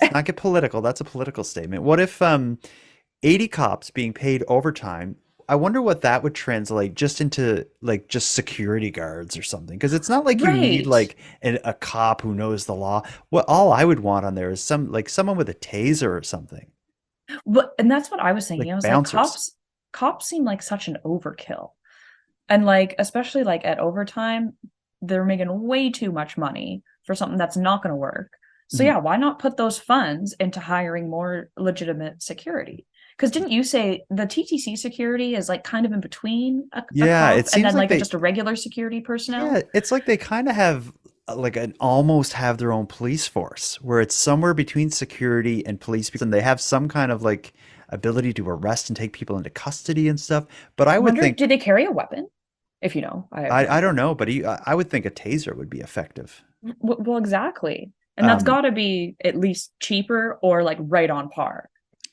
Let's not get political. That's a political statement. What if 80 cops being paid overtime? I wonder what that would translate just into just security guards or something. Because it's not like you need Right. a cop who knows the law. All I would want on there is someone with a taser or something. And that's what I was thinking. Like I was bouncers. like, cops seem like such an overkill. And like, especially like at overtime, they're making way too much money for something that's not going to work. So Mhm. yeah, why not put those funds into hiring more legitimate security? Because didn't you say the TTC security is like kind of in between a Yeah, cop it and seems then like just a regular security personnel? Yeah, it's like they kind of have almost have their own police force where it's somewhere between security and police, and they have some kind of ability to arrest and take people into custody and stuff. But I would Wonder, think did they carry a weapon? If you know, I have no I don't know, but I would think a taser would be effective. Well, exactly. And that's Um, got to be at least cheaper or like right on par.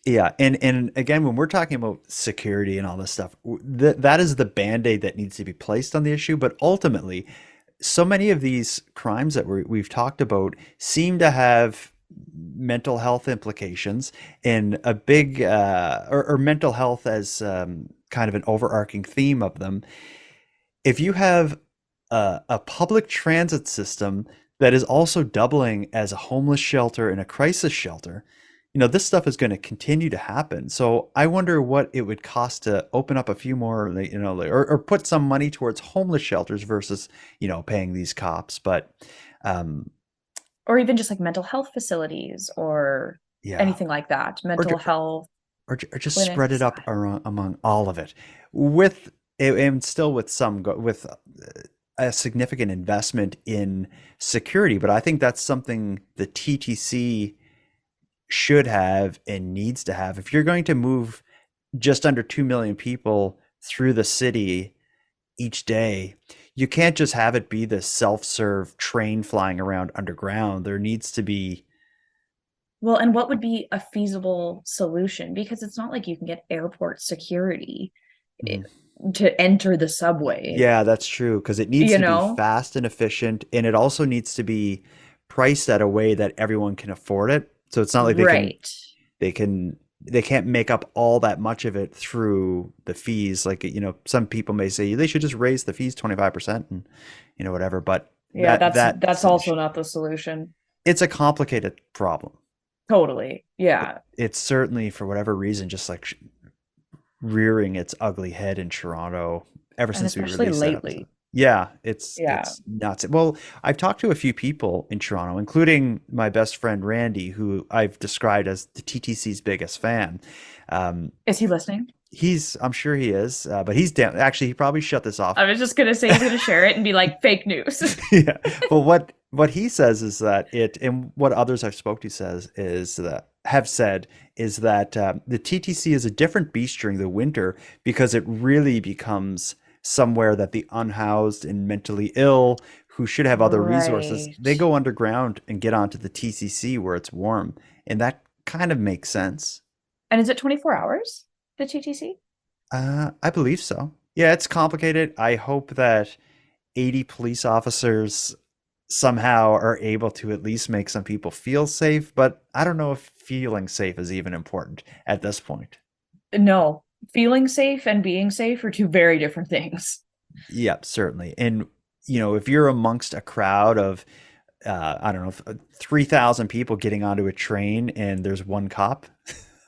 Yeah, and again, when we're talking about security and all this stuff, that is the band-aid that needs to be placed on the issue. But ultimately, so many of these crimes that we've talked about seem to have mental health implications, and a big or mental health as kind of an overarching theme of them. If you have a public transit system that is also doubling as a homeless shelter and a crisis shelter, this stuff is going to continue to happen. So I wonder what it would cost to open up a few more, or put some money towards homeless shelters versus, paying these cops. But Or even just like mental health facilities or yeah, anything like that. Mental health. or just spread it clinics. up among all of it, and still with with a significant investment in security. But I think that's something the TTC should have and needs to have. If you're going to move just under 2 million people through the city each day, you can't just have it be this self-serve train flying around underground. There needs to be Well, and what would be a feasible solution? Because it's not like you can get airport security to enter the subway. Yeah, that's true, because it needs You to know? be fast and efficient, and it also needs to be priced at a way that everyone can afford it. So it's not like Right. they can't make up all that much of it through the fees. Some people may say they should just raise the fees 25% and whatever. But Yeah, that's that's an also issue. not the solution. It's a complicated problem. Totally. Yeah. It's certainly, for whatever reason, just rearing its ugly head in Toronto ever And since we especially released that lately. episode. Yeah, it's Yeah. nuts. Well, I've talked to a few people in Toronto, including my best friend Randy, who I've described as the TTC's biggest fan. Is he listening? I'm sure he is, but he's down. Actually, he probably shut this off. I was just gonna say he's gonna share it and be like fake news. Yeah. Well, what he says is that and what others I've spoke to have said is that the TTC is a different beast during the winter because it really becomes somewhere that the unhoused and mentally ill who should have other resources, they go underground and get onto the TCC where it's warm. And that kind of makes sense. And is it 24 hours, the TTC? I believe so. Yeah, it's complicated. I hope that 80 police officers somehow are able to at least make some people feel safe, but I don't know if feeling safe is even important at this point. No, feeling safe and being safe are two very different things. Yep, certainly. And, if you're amongst a crowd of, I don't know, 3,000 people getting onto a train and there's one cop,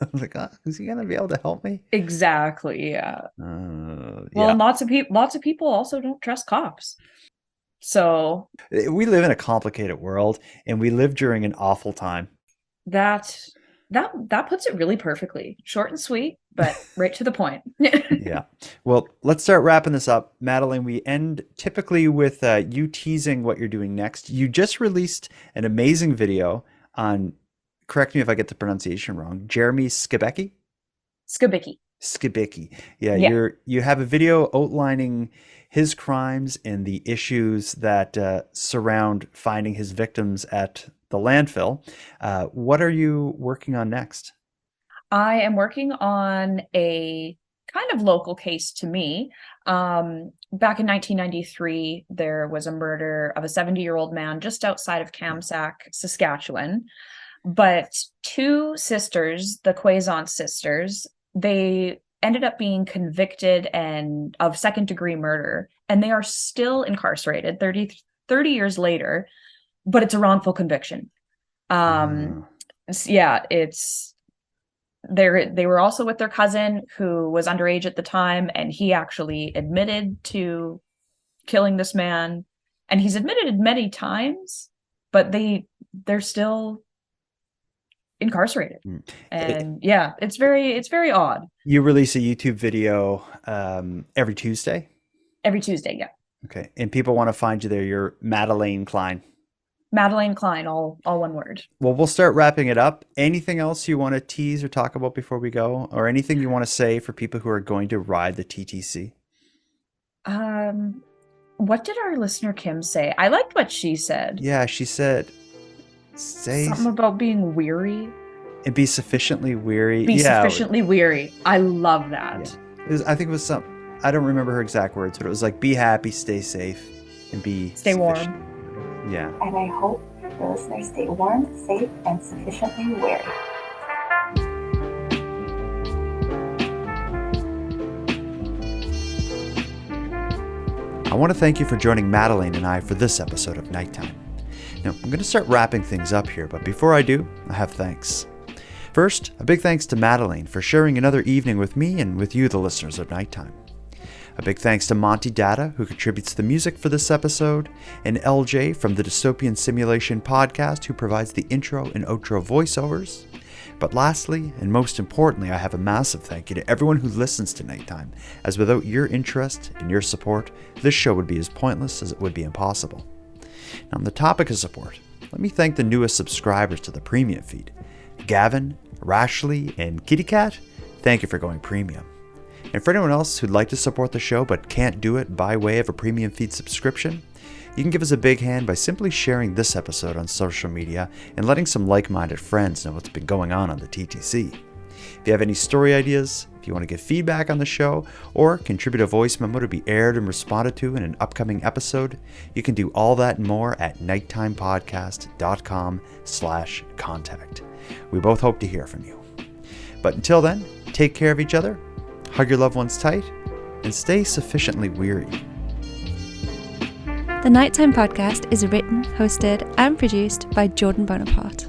I'm like, is he going to be able to help me? Exactly, yeah. Yeah. Well, lots of people also don't trust cops. So we live in a complicated world, and we live during an awful time. That puts it really perfectly. Short and sweet, but right to the point. Yeah. Well, let's start wrapping this up. Madelayne, we end typically with you teasing what you're doing next. You just released an amazing video on, correct me if I get the pronunciation wrong, Jeremy Skibicki? Skibicki. Yeah. You have a video outlining his crimes and the issues that surround finding his victims at the landfill. What are you working on next? I am working on a kind of local case to me. Back in 1993, there was a murder of a 70-year-old man just outside of Kamsack, Saskatchewan. But two sisters, the Quaison sisters, they ended up being convicted of second-degree murder, and they are still incarcerated 30 years later, but it's a wrongful conviction. Yeah, they were also with their cousin who was underage at the time, and he actually admitted to killing this man, and he's admitted many times, but they're still incarcerated. And yeah, it's very odd. You release a YouTube video every Tuesday? Every Tuesday, yeah. Okay. And people want to find you there. You're Madelayne Klein. Madelayne Klein, all one word. Well, we'll start wrapping it up. Anything else you want to tease or talk about before we go? Or anything you want to say for people who are going to ride the TTC? What did our listener Kim say? I liked what she said. Yeah, she said... something about being weary. And be sufficiently weary. Sufficiently weary. I love that. Yeah. I think it was I don't remember her exact words, but it was like, be happy, stay safe, and stay warm. Yeah. And I hope the listeners stay warm, safe, and sufficiently weary. I want to thank you for joining Madelayne and I for this episode of Nighttime. Now, I'm going to start wrapping things up here, but before I do, I have thanks. First, a big thanks to Madelayne for sharing another evening with me and with you, the listeners of Nighttime. A big thanks to Monty Datta, who contributes the music for this episode, and LJ from the Dystopian Simulation podcast, who provides the intro and outro voiceovers. But lastly, and most importantly, I have a massive thank you to everyone who listens to Nighttime, as without your interest and your support, this show would be as pointless as it would be impossible. Now, on the topic of support, let me thank the newest subscribers to the premium feed. Gavin, Rashley, and Kitty Cat, thank you for going premium. And for anyone else who'd like to support the show but can't do it by way of a premium feed subscription, you can give us a big hand by simply sharing this episode on social media and letting some like-minded friends know what's been going on the TTC. If you have any story ideas, if you want to give feedback on the show, or contribute a voice memo to be aired and responded to in an upcoming episode, you can do all that and more at nighttimepodcast.com/contact. We both hope to hear from you. But until then, take care of each other, hug your loved ones tight, and stay sufficiently weary. The Nighttime Podcast is written, hosted, and produced by Jordan Bonaparte.